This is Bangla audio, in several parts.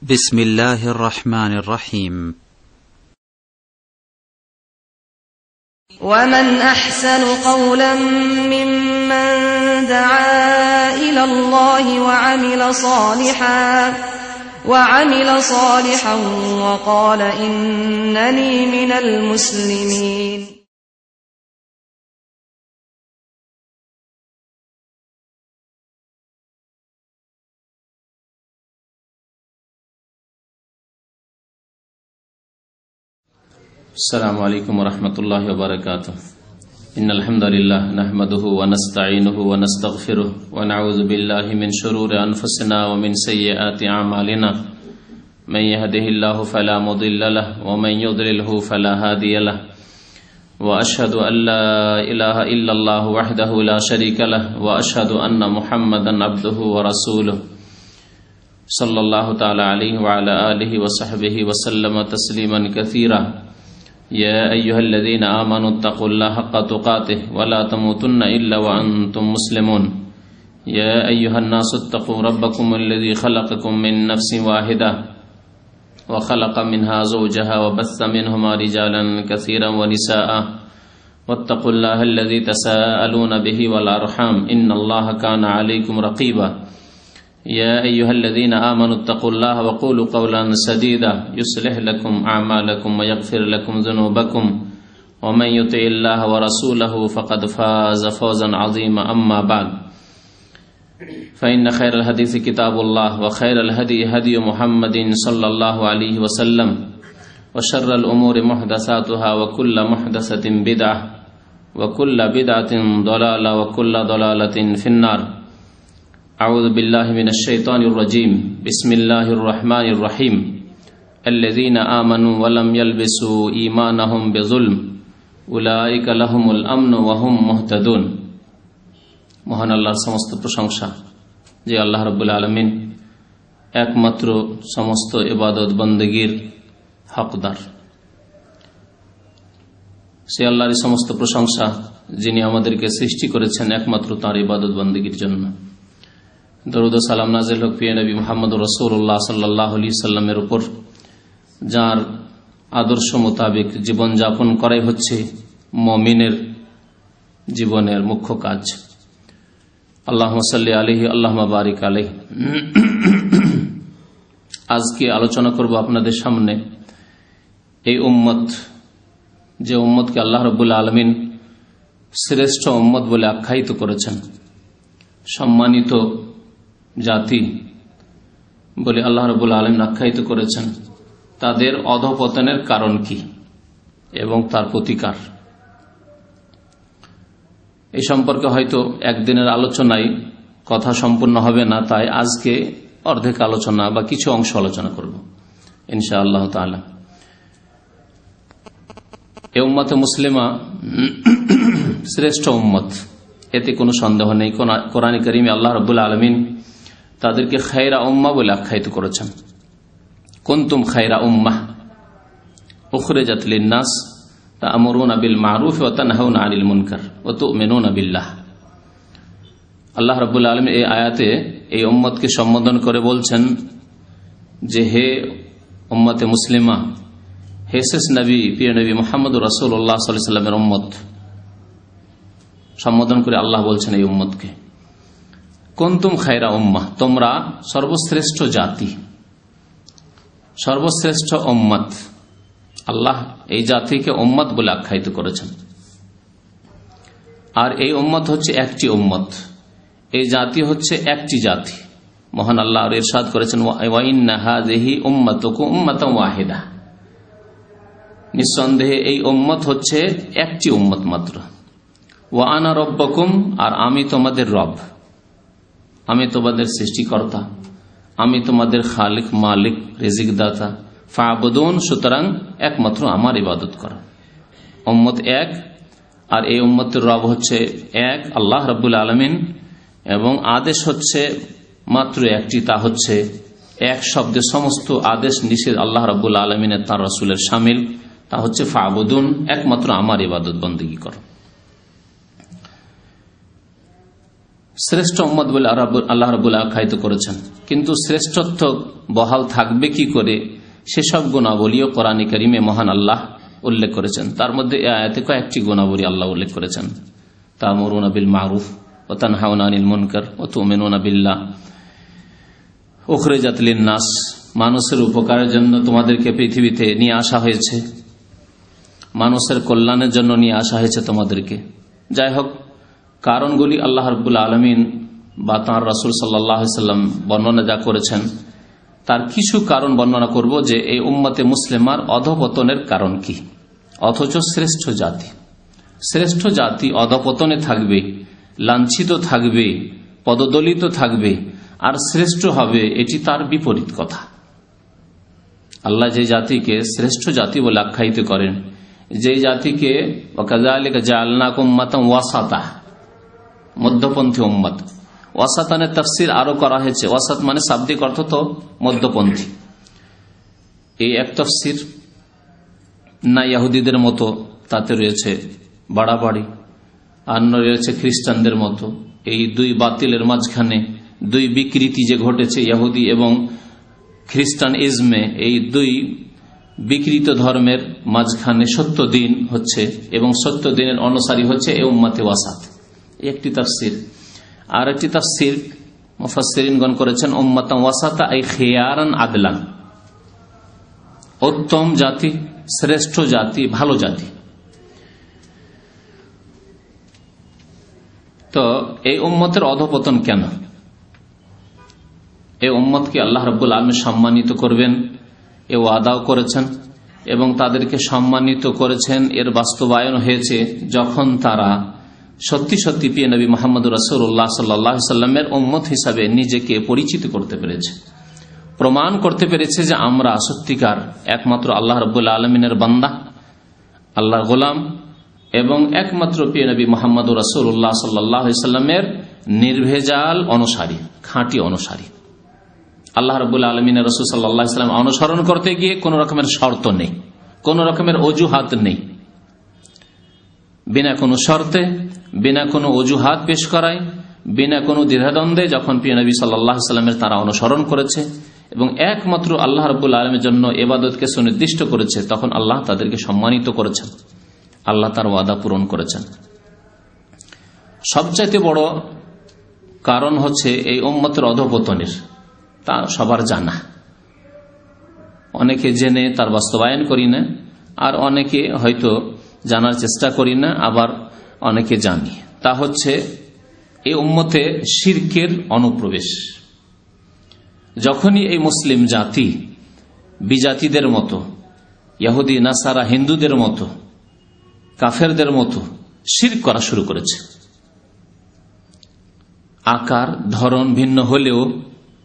بسم الله الرحمن الرحيم. ومن أحسن قولا ممن دعا إلى الله وعمل صالحا وقال إنني من المسلمين. السلام عليكم ورحمة الله وبركاته. إن الحمد لله نحمده ونستعينه ونستغفره ونعوذ بالله من شرور أنفسنا ومن سيئات أعمالنا من يهده الله فلا مضل له ومن يضلله فلا هادي له وأشهد أن لا إله إلا الله وحده لا شريك له وأشهد أن محمدا عبده ورسوله صلى الله تعالى عليه وعلى آله وصحبه وسلم تسليما كثيرا. يا أيها الذين آمنوا اتقوا الله حق تقاته ولا تموتن إلا وأنتم مسلمون. يا أيها الناس اتقوا ربكم الذي خلقكم من نفس واحدة وخلق منها زوجها وبث منهما رجالا كثيرا ونساء واتقوا الله الذي تساءلون به والأرحام إن الله كان عليكم رقيبا. يا أيها الذين آمنوا اتقوا الله وقولوا قولا سديدا يصلح لكم أعمالكم ويغفر لكم ذنوبكم ومن يطع الله ورسوله فقد فاز فوزا عظيما. أما بعد فإن خير الحديث كتاب الله وخير الهدي هدي محمد صلى الله عليه وسلم وشر الأمور محدثاتها وكل محدثة بدعة وكل بدعة ضلالة وكل ضلالة في النار. أعوذ بالله من الشيطان الرجيم. بسم الله الرحمن الرحيم. الذين آمنوا ولم يلبسوا إيمانهم بظلم أولئك لهم الأمن وهم مهتدون. মহান আল্লাহর সমস্ত প্রশংসা, যে আল্লাহ রাব্বুল আলামিন একমাত্র সমস্ত ইবাদত বন্দেগীর হকদার। সে আল্লাহর সমস্ত প্রশংসা যিনি আমাদেরকে সৃষ্টি করেছেন একমাত্র তাঁর ইবাদত বন্দেগীর জন্য। দরুদ ও সালাম নাযিল হোক প্রিয় নবী মুহাম্মদ রাসূলুল্লাহ সাল্লাল্লাহু আলাইহি সাল্লামের উপর, যার আদর্শ মোতাবেক জীবন যাপন করাই হচ্ছে মুমিনের জীবনের মুখ্য কাজ। আল্লাহুম্মা সাল্লি আলাইহি আল্লাহুম্মা বারিক আলাইহি। আজকে আলোচনা করব আপনাদের সামনে এই উম্মত, যে উম্মতকে আল্লাহ রাব্বুল আলামিন শ্রেষ্ঠ উম্মত বলে আখ্যায়িত করেছেন, সম্মানিত জাতি বলে আল্লাহ রাব্বুল আলামিন আখ্যায়িত করেছেন, তাদের অধঃপতনের কারণ কি এবং তার প্রতিকার। এই সম্পর্কে হয়তো একদিনের আলোচনায় কথা সম্পূর্ণ হবে না, তাই আজকে অর্ধেক আলোচনা বা কিছু অংশ আলোচনা করব ইনশাআল্লাহ তাআলা। এই উম্মতে মুসলিমা শ্রেষ্ঠ উম্মত, এতে কোনো সন্দেহ নেই। কোরআনে কারিমে আল্লাহ রাব্বুল আলামিন তাদেরকে খায়রা উম্মাহ বলে আখ্যায়িত করেছেন। কুনতুম খায়রা উম্মাহ উখরিজাত লিন-নাস তা'মুরুনা বিল মা'রুফ ওয়া তানহাউনা আনিল মুনকার ওয়া তু'মিনুনা বিল্লাহ। আল্লাহ রাব্বুল আলামিন এই আয়াতে এই উম্মতকে সম্বোধন করে বলছেন যে, হে উম্মতে মুসলিমা, হে শেষ নবী প্রিয় নবী মুহাম্মদুর রাসূলুল্লাহ সাল্লাল্লাহু আলাইহি ওয়াসাল্লামের উম্মত। সম্বোধন করে আল্লাহ বলছেন এই উম্মতকে, কুনতুম খায়রা উম্মাহ, তোমরা সর্বশ্রেষ্ঠ জাতি, সর্বশ্রেষ্ঠ উম্মত। আল্লাহ এই জাতিকে উম্মত বলে আখ্যায়িত করেছেন। আর এই উম্মত হচ্ছে একটি উম্মত, এই জাতি হচ্ছে একটি জাতি। মহান আল্লাহ আর ইরশাদ করেছেন, ওয়া ইন্না হাযিহি উম্মাতুকুম উম্মাতান ওয়াহিদা, নিঃসন্দেহে এই উম্মত হচ্ছে একটি উম্মত মাত্র। ওয়া আনা রব্বুকুম, আর আমি তোমাদের রব, আমি তোমাদের সৃষ্টিকর্তা, আমি তোমাদের খালিক, মালিক, রিজিক দাতা। ফাবুদুন, সুতরাং একমাত্র আমার ইবাদত করো। উম্মত এক, আর এই উম্মতের রব হচ্ছে এক আল্লাহ রাব্বুল আলামিন, এবং আদেশ হচ্ছে মাত্র একটি, তা হচ্ছে এক শব্দে সমস্ত আদেশ নিষেধ আল্লাহ রাব্বুল আলামিনের তার রাসূলের শামিল, তা হচ্ছে ফাবুদুন, একমাত্র আমার ইবাদত বন্দেগী করো। শ্রেষ্ঠ উম্মত বলে আল্লাহ রাব্বুল আখ্যায়িত করেছেন। কিন্তু শ্রেষ্ঠত্ব বহাল থাকবে কি করে সেসব গুণাবলীও কোরআনে কারিমে মহান আল্লাহ উল্লেখ করেছেন। তার মধ্যে এই আয়াতে কয়েকটি গুণাবলী আল্লাহ উল্লেখ করেছেন। তা'মুরুনা বিল মা'রুফ ওয়া তানহাউনা আনিল মুনকার ওয়া তু'মিনুনা বিল্লাহ, উখরিজাত লিন-নাস, মানুষের উপকারের জন্য তোমাদেরকে পৃথিবীতে নিয়ে আসা হয়েছে, মানুষের কল্যাণের জন্য নিয়ে আসা হয়েছে তোমাদেরকে। যাই হোক, কারণগুলি আল্লাহ রাব্বুল আলামিন বা তাঁর রাসূল সাল্লাল্লাহু আলাইহি সাল্লাম বর্ণনা যা করেছেন তার কিছু কারণ বর্ণনা করব যে এই উম্মতে মুসলিমার অধঃপতনের কারণ কি। অথচ শ্রেষ্ঠ জাতি অধঃপতনে থাকবে, লাঞ্ছিত থাকবে, পদদলিত থাকবে আর শ্রেষ্ঠ হবে, এটি তার বিপরীত কথা। আল্লাহ যে জাতিকে শ্রেষ্ঠ জাতি বলে আখ্যায়িত করেন, যে জাতিকে ওয়াকাযালিকা জাআলনাকুম উম্মাতান ওয়াসাতা, মধ্যপন্থী উম্মত। ওয়াসাতানের তাফসীর আরো করা হয়েছে। ওয়াসাত মানে শাব্দিক অর্থ তো মধ্যপন্থী, এই এক তাফসীর। না ইহুদিদের মতো তাতে রয়েছে বাড়াবাড়ি, আর রয়েছে খ্রিস্টানদের মতো। এই দুই বাতিলের মাঝখানে দুই বিকৃতি যে ঘটেছে ইহুদি এবং খ্রিস্টান ইজমে, এই দুই বিকৃত ধর্মের মাঝখানে সত্য দিন হচ্ছে এবং সত্য দিনের অনুসারী হচ্ছে এই উম্মতে ওয়াসাত, একটি তাফসীর। আর একটি তাফসীর মুফাসসিরিনগণ করেছেন উম্মাতান ওয়াসাতা আই খিয়ারান আদলান, উত্তম জাতি, শ্রেষ্ঠ জাতি, ভালো জাতি। তো এই উম্মতের অধঃপতন কেন? এই উম্মতকে আল্লাহ রাব্বুল আলামিন সম্মানিত করবেন এ ওয়াদাও করেছেন এবং তাদেরকে সম্মানিত করেছেন। এর বাস্তবায়ন হয়েছে যখন তারা সত্যি সত্যি প্রিয় নবী মুহাম্মদুর রাসূলুল্লাহ সাল্লাল্লাহু আলাইহি সাল্লামের উম্মত হিসাবে নিজেকে পরিচিত করতে পেরেছে, প্রমাণ করতে পেরেছে যে আমরা সত্যিকার একমাত্র আল্লাহ রাব্বুল আলামিনের বান্দা, আল্লাহর গোলাম এবং একমাত্র প্রিয় নবী মুহাম্মদুর রাসূলুল্লাহ সাল্লাল্লাহু আলাইহি সাল্লামের নির্ভেজাল অনুসারী, খাঁটি অনুসারী। আল্লাহ রাব্বুল আলামিনের রাসূল সাল্লাল্লাহু আলাইহি সাল্লাম অনুসরণ করতে গিয়ে কোন রকমের শর্ত নেই, কোন রকমের অজুহাত নেই। বিনা কোনো শর্তে, বিনা কোনো অজুহাত পেশ করায়, বিনা কোনো দ্বিধাদ্বন্দ্বে যখন প্রিয় নবী সাল্লাল্লাহু আলাইহি সাল্লামের তারা অনুসরণ করেছে এবং একমাত্র আল্লাহ রাব্বুল আলামিনের জন্য ইবাদতকে সুনির্দিষ্ট করেছে, তখন আল্লাহ তাদেরকে সম্মানিত করেছেন, আল্লাহ তার ওয়াদা পূরণ করেছেন। সবচাইতে বড় কারণ হচ্ছে এই উম্মতের অধঃপতনের, তা সবার জানা। অনেকে জেনে তার বাস্তবায়ন করি না, আর অনেকে হয়তো জানার চেষ্টা করি না, আবার অনেকে জানি। তা হচ্ছে এই উম্মতে শিরকের অনুপ্রবেশ। যখনই এই মুসলিম জাতি বিজাতিদের মতো, ইহুদি নাসারা হিন্দুদের মতো, কাফেরদের মতো শিরক করা শুরু করেছে, আকার ধরন ভিন্ন হলেও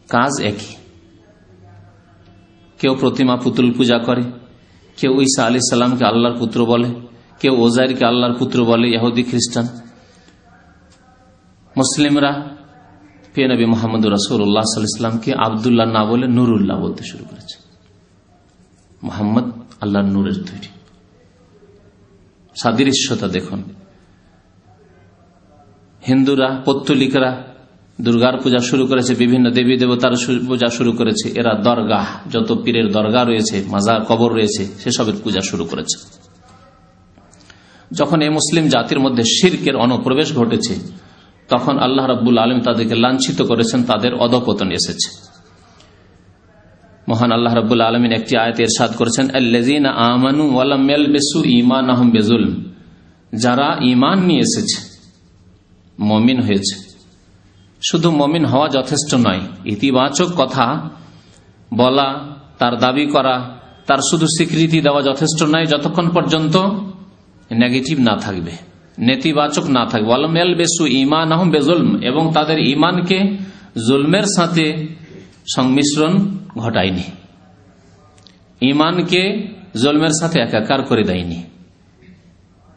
কাজ একই। কেউ প্রতিমা পুতুল পূজা করে, কেউ ঈসা আলাইহিস সালামকে আল্লাহর পুত্র বলে, কেউ ওজাইরকে আল্লাহর পুত্র বলে, ইহুদি খ্রিস্টান। মুসলিমরা প্রিয় নবী মুহাম্মদুর রাসূলুল্লাহ সাল্লাল্লাহু আলাইহি ওয়াসাল্লামকে আব্দুল্লাহ না বলে নুরুল্লাহ বলতে শুরু করেছে। মুহাম্মদ আল্লাহর নূরের তৈরি। সাদৃশ্যতা দেখুন। হিন্দুরা, পৌত্তলিকরা দুর্গার পূজা শুরু করেছে, বিভিন্ন দেবী দেবতার পূজা শুরু করেছে। এরা দরগাহ, যত পীরের দরগা রয়েছে, মাজার, কবর রয়েছে, সেসবের পূজা শুরু করেছে। যখন এই মুসলিম জাতির মধ্যে শিরকের অনুপ্রবেশ ঘটেছে, তখন আল্লাহ রাব্বুল আলামিন তাদেরকে লাঞ্ছিত করেছেন, তাদের অধঃপতন এসেছে। মহান আল্লাহ রাব্বুল আলামিন একটি আয়াতে ইরশাদ করেছেন, আল্লাযীনা আমানু ওয়া লাম ইয়ালবিসু ঈমানাহুম বিযুলম, যারা ঈমান নিয়ে এসেছে, মুমিন হয়েছে। শুধু মুমিন হওয়া যথেষ্ট নয়, ইতিবাচক কথা বলা, তার দাবি করা, তার শুধু স্বীকৃতি দেওয়া যথেষ্ট নয় যতক্ষণ পর্যন্ত নেগেটিভ না থাকবে, নেতিবাচক না থাকবে। ওয়া লাম ইয়ালবিসু ঈমানাহুম বিযুলম, এবং তাদের ঈমানকে জুলমের সাথে সংমিশ্রণ ঘটায়নি, ঈমানকে জুলমের সাথে একাকার করে দেয়নি।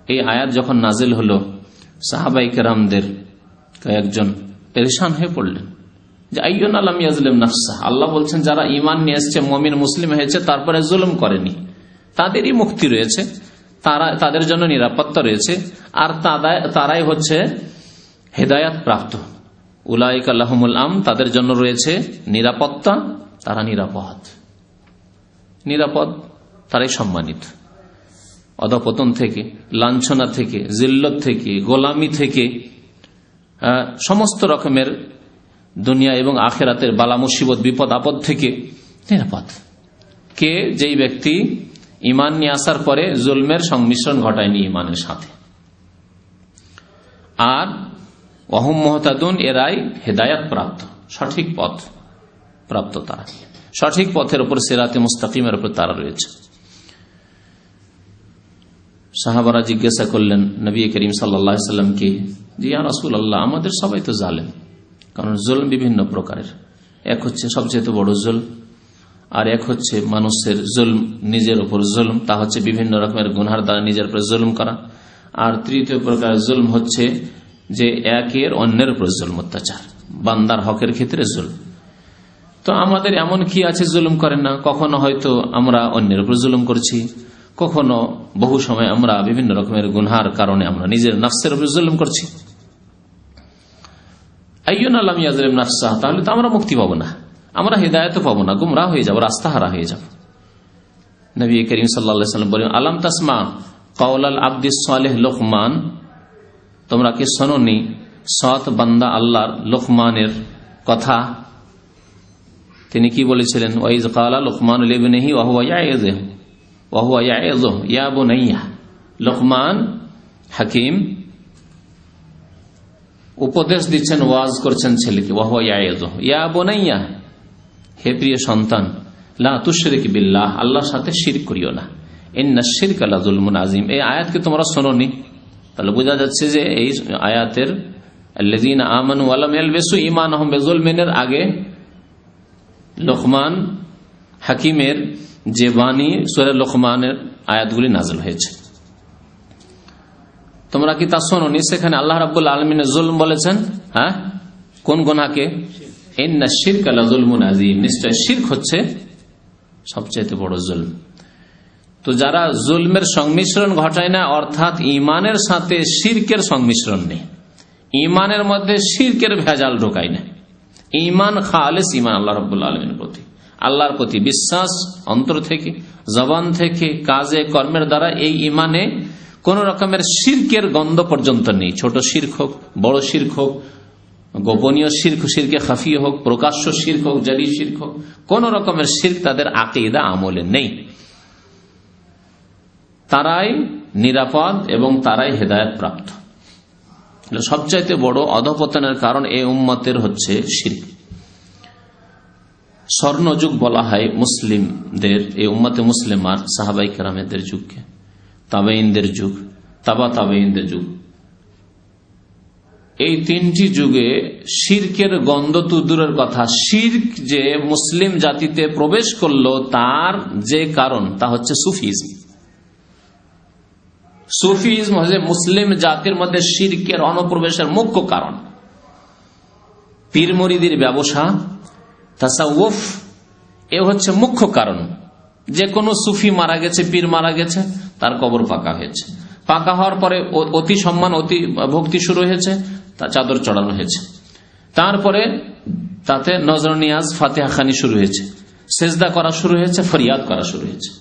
এই আয়াত যখন নাজিল হলো, সাহাবায়ে কেরামদের কয়েকজন পেরেশান হয়ে পড়লেন যে আইয়ুনা লাম ইয়াজলিম নাফসা, আল্লাহ বলছেন যারা ঈমান নিয়ে এসেছে, মুমিন মুসলিম হয়েছে, তারপরে জুলুম করেনি, তাদেরই মুক্তি রয়েছে, তাদের জন্য নিরাপত্তা রয়েছে, আর তারাই হচ্ছে হেদায়াত প্রাপ্ত, উলাইকা লাহুমুল আম, তাদের জন্য রয়েছে নিরাপত্তা, তারা নিরাপদ, তারাই সম্মানিত। অধঃপতন থেকে, লাঞ্ছনা থেকে, জিল্লত থেকে, গোলামি থেকে, সমস্ত রকমের দুনিয়া এবং আখেরাতের বালা মুসিবত বিপদ আপদ থেকে নিরাপদ। কে? যেই ব্যক্তি ঈমান নিয়ে আসার পরে জুলমের সংমিশ্রণ ঘটায়নি ঈমানের সাথে। আর ওয়াহুম মুহতাদুন, এরাই হেদায়াত প্রাপ্ত, সঠিক পথ প্রাপ্ত, তারা সঠিক পথের উপর, সিরাতে মুস্তাকিমের উপর তারা রয়েছে। সাহাবারা জিজ্ঞাসা করলেন নবী করিম সাল্লাল্লাহু আলাইহি সাল্লামকে, যে ইয়া রাসূলুল্লাহ, আমাদের সবাই তো জালেম, কারণ জুলম বিভিন্ন প্রকারের। এক হচ্ছে সবচেয়ে বড় জুলম, আর এক হচ্ছে মানুষের জুলম, নিজের উপর জুলম, তা হচ্ছে বিভিন্ন রকমের গুনহার দ্বারা নিজের উপর জুলম করা। আর তৃতীয় প্রকার জুলম হচ্ছে যে একের অন্যের উপর জুলম, অত্যাচার, বান্দার হকের ক্ষেত্রে জুলম। তো আমাদের এমন কি আছে জুলুম করেন না? কখনো হয়তো আমরা অন্যের উপর জুলুম করছি, কখনো বহু সময় আমরা বিভিন্ন রকমের গুনহার কারণে আমরা নিজের নফসের উপর জুলুম করছি। আইয়ুনা লাম ইয়াজলিম নাফসাহ, তাহলে তো আমরা মুক্তি পাবো না, আমরা হিদায়াত পাবো না, গুমরাহ হয়ে যাব, রাস্তাহারা হয়ে যাব। নবী করিম সাল্লাল্লাহু আলাইহি ওয়াসাল্লাম বলেন, আলাম তাসমা কাওলাল আবদিস সালেহ লোকমান, তোমরা কি শোনোনি সৎ বান্দা আল্লাহর লোকমানের কথা? তিনি কি বলেছিলেন? ওয়াইজ ক্বালা লোকমান লিবনিহি ওয়া হুয়া ইয়াইযুহু ইয়া বুনাইয়া। লোকমান হাকিম উপদেশ দিচ্ছেন, ওয়াজ করছেন ছেলেকে, ওয়া হুয়া ইয়াইযুহু ইয়া বুনাইয়া, হে প্রিয় সন্তান, লা তুশরিক বিল্লাহ, আল্লাহর সাথে শিরক করিও না, ইন্নাশ শিরকা লাযুলমুন আযীম। এই আয়াতকে তোমরা শোনোনি? তাহলে বোঝা যাচ্ছে যে এই আয়াতের আল্লাযীনা আমানু ওয়া লাম ইয়ালবিসু ঈমানাহুম বিযুলমিনের আগে লোকমান হাকিমের যে বাণী, সূরা লোকমানের আয়াতগুলি নাযিল হয়েছে, তোমরা কি তা শোনোনি? সেখানে আল্লাহ রাব্বুল আলামিন জুলম বলেছেন। হ্যাঁ, কোন গুনাহকে? ইন্নাশ শিরকা লাযুলমুন আযীম, নিশ্চয় শিরক হচ্ছে সবচেয়ে বড় জুলম। তো যারা জুলমের সংমিশ্রণ ঘটায় না, অর্থাৎ ঈমানের সাথে শিরকের সংমিশ্রণ নেই, ঈমানের মধ্যে শিরকের ভেজাল ঢোকায় না, ঈমান খালিস ঈমান আল্লাহ রাব্বুল আলামিনের প্রতি, আল্লাহর প্রতি বিশ্বাস অন্তর থেকে, জবান থেকে, কাজে কর্মের দ্বারা, এই ঈমানে কোন রকমের শিরকের গন্ধ পর্যন্ত নেই। ছোট শিরক হোক, বড় শিরক হোক, গোপনীয় শিরক, শিরকে খাফি হোক, প্রকাশ্য শিরক হোক, জালি শিরক হোক, কোন রকমের শিরক তাদের আকীদা আমলে নেই। তারাই নিরাপদ এবং তারাই হেদায়েত প্রাপ্ত। সবচাইতে বড় অধঃপতনের কারণ এই উম্মতের হচ্ছে শিরক। স্বর্ণযুগ বলা হয় মুসলিমদের, এই উম্মতে মুসলিমার, সাহাবায়ে কেরামদের যুগকে, তাবেঈনদের যুগ, তাবেঈনদের যুগ। এই তিনটি যুগে শিরকের গন্ধ তো দূরের কথা, শিরক যে মুসলিম জাতিতে প্রবেশ করলো তার যে কারণ, তা হচ্ছে সুফিজম। সুফিজম হচ্ছে মুসলিম জাতির মধ্যে শিরকের অনুপ্রবেশের মুখ্য কারণ। পীর মুরিদির ব্যবসা, তাসাউফ, এ হচ্ছে মুখ্য কারণ। যে কোনো সুফি মারা গেছে, পীর মারা গেছে, তার কবর পাকা হয়েছে, পাকা হওয়ার পরে অতি সম্মান, অতি ভক্তি শুরু হয়েছে, তা চাদর চড়ানো হয়েছে, তারপরে তাতে নজর নিয়াজ, ফাতিহা খানি শুরু হয়েছে, সেজদা করা শুরু হয়েছে, ফরিয়াদ করা শুরু হয়েছে।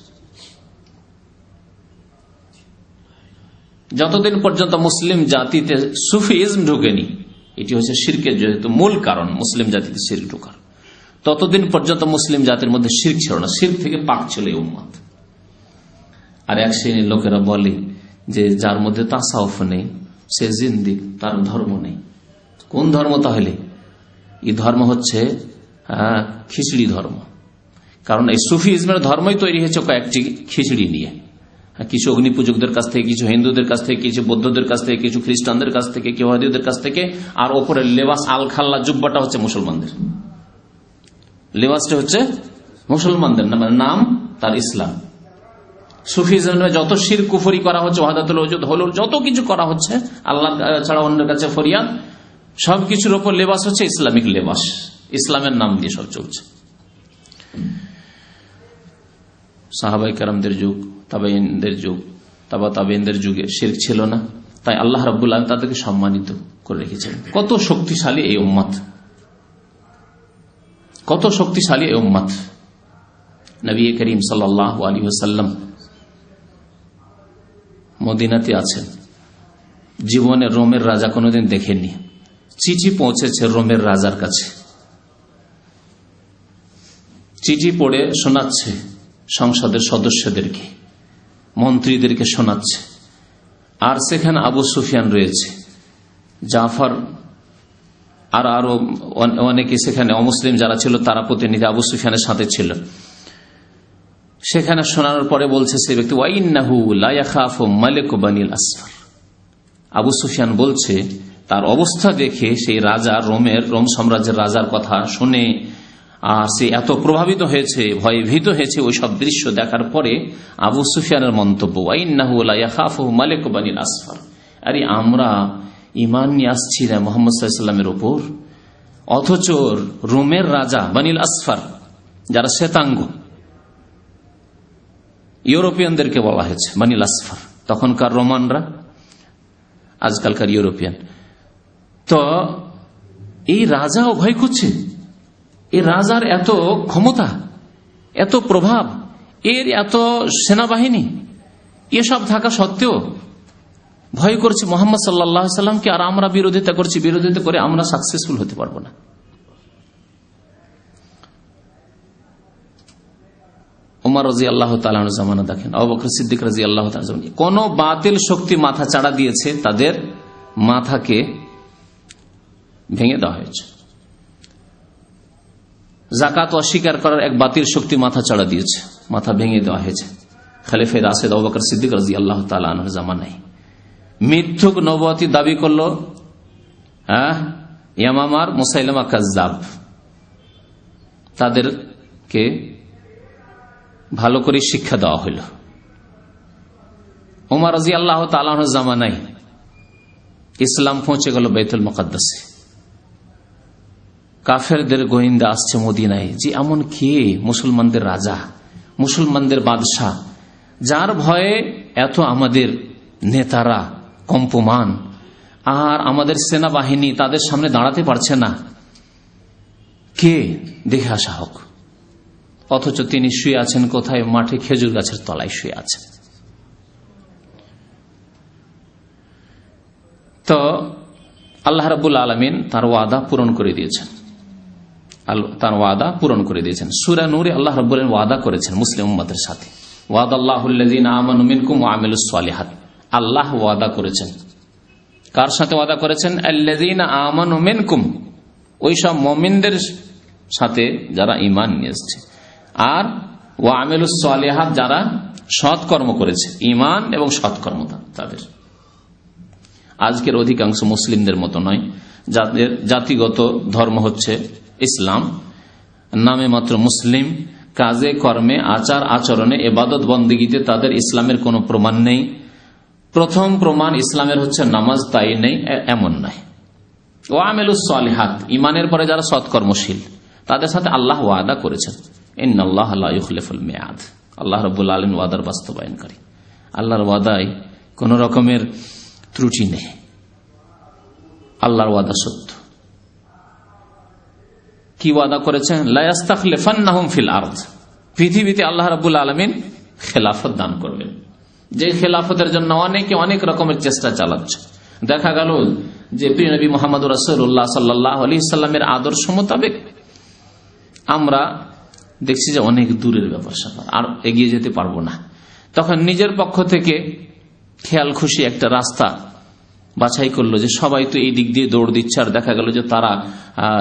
যতদিন পর্যন্ত মুসলিম জাতিতে সুফিজম ঢুকেনি, এটি হচ্ছে শিরকের যেহেতু মূল কারণ মুসলিম জাতিতে শিরক ঢোকার, ততদিন পর্যন্ত মুসলিম জাতির মধ্যে শিরক ছিল না, শিরক থেকে পাক ছিল এই উম্মত। আর এক শ্রেণীর লোকেরা বলে যে যার মধ্যে তাসাউফ নেই সে জিন্দিক, তার ধর্ম নেই। কোন ধর্ম তাহলে? এই ধর্ম হচ্ছে খিচড়ি ধর্ম। কারণ এই সুফিজমের ধর্মই তৈরি হয়েছে কয়েকটি খিচড়ি নিয়ে, কিছু অগ্নি পূজকদের কাছ থেকে, কিছু হিন্দুদের কাছ থেকে, কিছু বৌদ্ধদের কাছ থেকে, কিছু খ্রিস্টানদের কাছ থেকে, কেউ ইহুদিদের কাছ থেকে, আর ওপরের লেবাস আল খাল্লা জুব্বাটা হচ্ছে মুসলমানদের। লেবাসটা হচ্ছে মুসলমানদের নাম, তার ইসলাম। সুফিজমে যত শিরক কুফরি করা হচ্ছে, ওয়াহদাতুল ওজুদ হলুল, যত কিছু করা হচ্ছে আল্লাহ ছাড়া অন্যের কাছে ফরিয়াদ, সবকিছুর ওপর লেবাস হচ্ছে ইসলামিক লেবাস, ইসলামের নাম দিয়ে সব চলছে। সাহাবায়ে কেরামদের যুগ, তাবেঈনদের যুগ, তাবেঈনদের যুগে শিরক ছিল না, তাই আল্লাহ রাব্বুল আলামিন তাদেরকে সম্মানিত করে রেখেছেন। কত শক্তিশালী এই উম্মত, কত শক্তিশালী এই উম্মত। নবী করিম সাল্লাল্লাহু আলাইহি ওয়াসাল্লাম মদিনাতে আছেন, জীবনে রোমের রাজা কোনোদিন দেখেননি। চিঠি পৌঁছেছে রোমের রাজার কাছে, চিঠি পড়ে শোনাচ্ছে সংসদের সদস্যদেরকে, মন্ত্রীদেরকে শোনাচ্ছে। আর সেখানে আবু সুফিয়ান রয়েছে, জাফর আর আরো অনেকে সেখানে অমুসলিম যারা ছিল তারা প্রতিনিধি আবু সুফিয়ানের সাথে ছিল। সেখানে শোনানোর পরে বলছে সে ব্যক্তি, ওয়াইন্নাহু লা ইয়াখাফু মালিক বানিল আসফার। আবু সুফিয়ান বলছে তার অবস্থা দেখে সেই রাজা, রোম সাম্রাজ্যের রাজার কথা শুনে আর সে এত প্রভাবিত হয়েছে, ভয়ে ভীত হয়েছে ওই সব দৃশ্য দেখার পরে আবু সুফিয়ানের মন্তব্য, ওয়াইন্নাহু লা ইয়াখাফু মালিক বানিল আসফার। আরে আমরা ঈমান নিয়ে আসছি না মুহাম্মদ সাল্লাল্লাহু আলাইহি ওয়াসাল্লামের উপর, অথচ রোমের রাজা বানিল আসফার যারা শ্বেতাঙ্গ, ইউরোপিয়ানদেরকে বলা হয়েছে বানিল আসফার, তখনকার রোমানরা, আজকালকার ইউরোপিয়ান। তো এই রাজাও ভয় করছে, এই রাজার এত ক্ষমতা, এত প্রভাব, এর এত সেনাবাহিনী, এসব থাকা সত্ত্বেও ভয় করছে মুহাম্মদ সাল্লাল্লাহু আলাইহি ওয়াসাল্লামকে। আর আমরা বিরোধিতা করছি, বিরোধিতা করে আমরা সাকসেসফুল হতে পারবো না। ওমর রাদিয়াল্লাহু তাআলা আনহু জামানা দেখেন, আবু বকর সিদ্দিক রাদিয়াল্লাহু তাআলা জামানা, কোন বাতিল শক্তি মাথা চাড়া দিয়েছে তাদের মাথাকে ভেঙে দেওয়া হয়েছে। যাকাত অস্বীকার করার এক বাতিল শক্তি মাথা চাড়া দিয়েছে, মাথা ভেঙে দেওয়া হয়েছে খলিফা রাশিদ আবু বকর সিদ্দিক রাদিয়াল্লাহু তাআলা আনহুর জামানায়। মিথ্যুক নবুয়তি দাবি করলো ইয়ামামার মুসাইলামা কাজ্জাব, তাদেরকে ভালো করে শিক্ষা দেওয়া হইল। ওমর রাদিয়াল্লাহু তাআলা আনহুর জামানায় ইসলাম পৌঁছে গেল বাইতুল মুকাদ্দাসে। কাফেরদের গোয়েন্দা আসছে মদিনায় যে এমন কে মুসলমানদের রাজা, মুসলমানদের বাদশাহ, যার ভয়ে এত আমাদের নেতারা কম্পমান, আর আমাদের সেনাবাহিনী তাদের সামনে দাঁড়াতে পারছে না, কে দেখে আসা হোক। অথচ তিনি শুয়ে আছেন কোথায়? মাঠে খেজুর গাছের তলায় শুয়ে আছেন। তো আল্লাহ রাব্বুল আলামিন তার ওয়াদা পূরণ করে দিয়েছেন, তার ওয়াদা পূরণ করে দিয়েছেন। সূরা নূরে আল্লাহ রাব্বুল আলামিন ওয়াদা করেছেন মুসলিম উম্মতের সাথে, ওয়াদাল্লাহুল্লাযীনা আমানু মিনকুম ওয়া আমিলুস সালিহাত। আল্লাহ ওয়াদা করেছেন, কার সাথে ওয়াদা করেছেন? আল্লাযীনা আমানু মিনকুম, ওই সব মুমিনদের সাথে যারা ঈমান নিয়ে এসেছে, আর ওয়া আমিলুস সালিহাত যারা সৎকর্ম করেছে, ঈমান এবং সৎকর্ম তাদের। আজকের অধিকাংশ মুসলিমদের মতো নয়, যাদের জাতিগত ধর্ম হচ্ছে ইসলাম, নামে মাত্র মুসলিম, কাজে কর্মে আচার আচরণে ইবাদত বন্দেগীতে তাদের ইসলামের কোনো প্রমাণ নেই। প্রথম প্রমাণ ইসলামের হচ্ছে নামাজ, তাই নেই এমন নয়। ওয়া আমিলুস সালিহাত, ঈমানের পরে যারা সৎকর্মশীল, তাদের সাথে আল্লাহ ওয়াদা করেছেন, ইন্নাল্লাহা লা ইউখলিফুল মিয়াদ। আল্লাহ রাব্বুল আলামিন ওয়াদার বাস্তবায়নকারী, আল্লাহর ওয়াদায় কোন রকমের ত্রুটি নেই, আল্লাহর ওয়াদা সত্য। কি ওয়াদা করেছেন? লা ইস্তাখলিফান্নাহুম ফিল আরদ, পৃথিবীতে আল্লাহ রাব্বুল আলামিন খেলাফত দান করবেন। যে খেলাফতের জন্য অনেকে অনেক রকমের চেষ্টা চালাচ্ছে। দেখা গেল যে প্রিয় নবী মুহাম্মদ রাসূলুল্লাহ সাল্লাল্লাহু আলাইহি সাল্লামের আদর্শ মোতাবেক আমরা দেখছি যে অনেক দূরের ব্যাপার স্যাপার, আর এগিয়ে যেতে পারবো না। তখন নিজের পক্ষ থেকে খেয়াল খুশি একটা রাস্তা বাছাই করলো যে সবাই তো এই দিক দিয়ে দৌড় দিচ্ছে, আর দেখা গেল যে তারা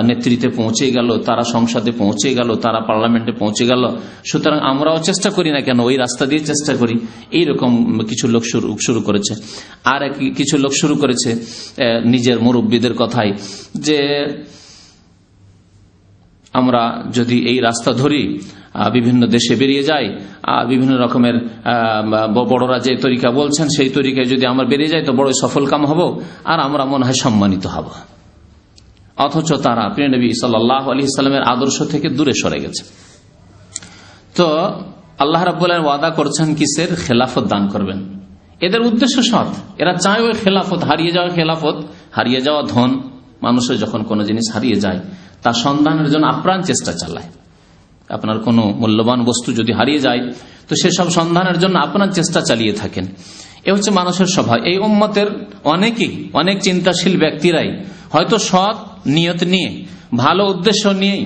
নেতৃত্বে পৌঁছে গেল, তারা সংসদে পৌঁছে গেল, তারা পার্লামেন্টে পৌঁছে গেল, সুতরাং আমরাও চেষ্টা করি না কেন, ওই রাস্তা দিয়ে চেষ্টা করি। এইরকম কিছু লোক শুরু করেছে। আর কিছু লোক শুরু করেছে নিজের মুরব্বীদের কথাই, যে আমরা যদি এই রাস্তা ধরি, বিভিন্ন দেশে বেরিয়ে যাই, আর বিভিন্ন রকমের বড়রা যে তরিকা বলছেন সেই তরিকায় যদি আমরা বেরিয়ে যাই তো বড় সফল কাম হব, আর আমরা মনে হয় সম্মানিত হব। অথচ তারা প্রিয় নবী সাল্লাল্লাহু আলাইহি সাল্লামের আদর্শ থেকে দূরে সরে গেছে। তো আল্লাহ রাব্বুল আলামিন ওয়াদা করছেন কিসের? খেলাফত দান করবেন, এদের উদ্দেশ্য সৎ, এরা চায় ওই খেলাফত, হারিয়ে যাওয়া ধন। মানুষের যখন কোনো জিনিস হারিয়ে যায় তার সন্ধানের জন্য আপ্রাণ চেষ্টা চালায়। আপনার কোনো মূল্যবান বস্তু যদি হারিয়ে যায় তো সেসব সন্ধানের জন্য আপ্রাণ চেষ্টা চালিয়ে থাকেন। এ হচ্ছে মানুষের স্বভাব। এই উম্মতের অনেক চিন্তাশীল ব্যক্তিরাই হয়তো সৎ নিয়ত নিয়ে, ভালো উদ্দেশ্য নিয়েই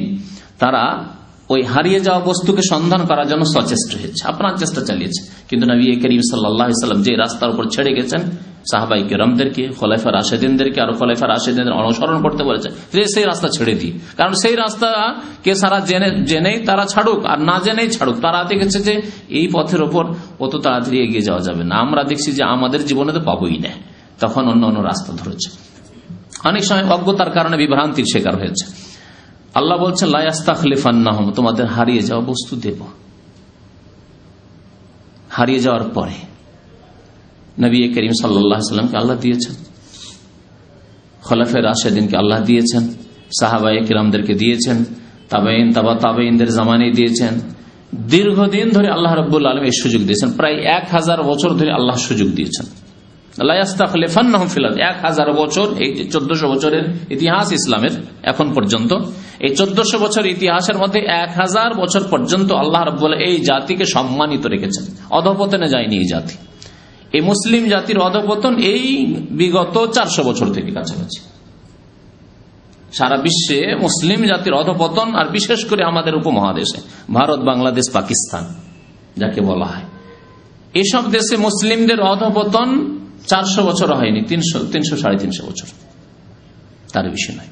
তারা ওই হারিয়ে যাওয়া বস্তুকে সন্ধান করার জন্য সচেষ্ট হয়েছে, আপ্রাণ চেষ্টা চালিয়েছে। কিন্তু নবী করিম সাল্লাল্লাহু আলাইহি ওয়াসাল্লাম যে রাস্তার উপর ছেড়ে গেছেন, সাহাবায়ে কেরামদেরকে, খোলাফা রাশেদিনদেরকে আর খোলাফা রাশেদিনদের অনুসরণ করতে বলেছেন যে সেই রাস্তা ছেড়ে দিই। কারণ সেই রাস্তাকে সারা জেনেই তারা ছাড়ুক আর না জেনেই ছাড়ুক, তারা দেখেছে যে এই পথের ওপর অত তাড়াতাড়ি এগিয়ে যাওয়া যাবে না, আমরা দেখছি যে আমাদের জীবনে তো পাবোই না, তখন অন্য রাস্তা ধরেছে। অনেক সময় অজ্ঞতার কারণে বিভ্রান্তির শিকার হয়েছে। আল্লাহ বলছেন লা ইস্তাখলিফান্নাহুম, তোমাদের হারিয়ে যাওয়া বস্তু দেব। হারিয়ে যাওয়ার পরে নবী করিম সাল্লাল্লাহু আলাইহি ওয়াসাল্লামকে আল্লাহ দিয়েছেন, খোলাফায়ে রাশেদিনকে আল্লাহ দিয়েছেন, সাহাবায়ে কিরামদেরকে দিয়েছেন, তাবেঈন, তাবেঈনদের জামানায় দিয়েছেন। দীর্ঘদিন ধরে আল্লাহ রাব্বুল আলামিন এই সুযোগ দিয়েছেন, প্রায় 1000 বছর ধরে আল্লাহ সুযোগ দিয়েছেন। লা ইস্তাখলিফান্নাহুম ফিল আরদ, 1000 বছর, এই 1400 বছরের ইতিহাস ইসলামের এখন পর্যন্ত, এই 1400 বছর ইতিহাসের মধ্যে 1000 বছর পর্যন্ত আল্লাহ রাব্বুল এই জাতিকে সম্মানিত রেখেছেন, অধঃপতনে যায়নি এই জাতি। এই মুসলিম জাতির অধঃপতন এই বিগত 400 বছর থেকে কাছাকাছি। সারা বিশ্বে মুসলিম জাতির অধঃপতন, আর বিশেষ করে আমাদের উপমহাদেশে ভারত, বাংলাদেশ, পাকিস্তান যাকে বলা হয়, এসব দেশে মুসলিমদের অধঃপতন 400 বছর হয়নি, 300 সাড়ে 300 বছর, তার বেশি নয়।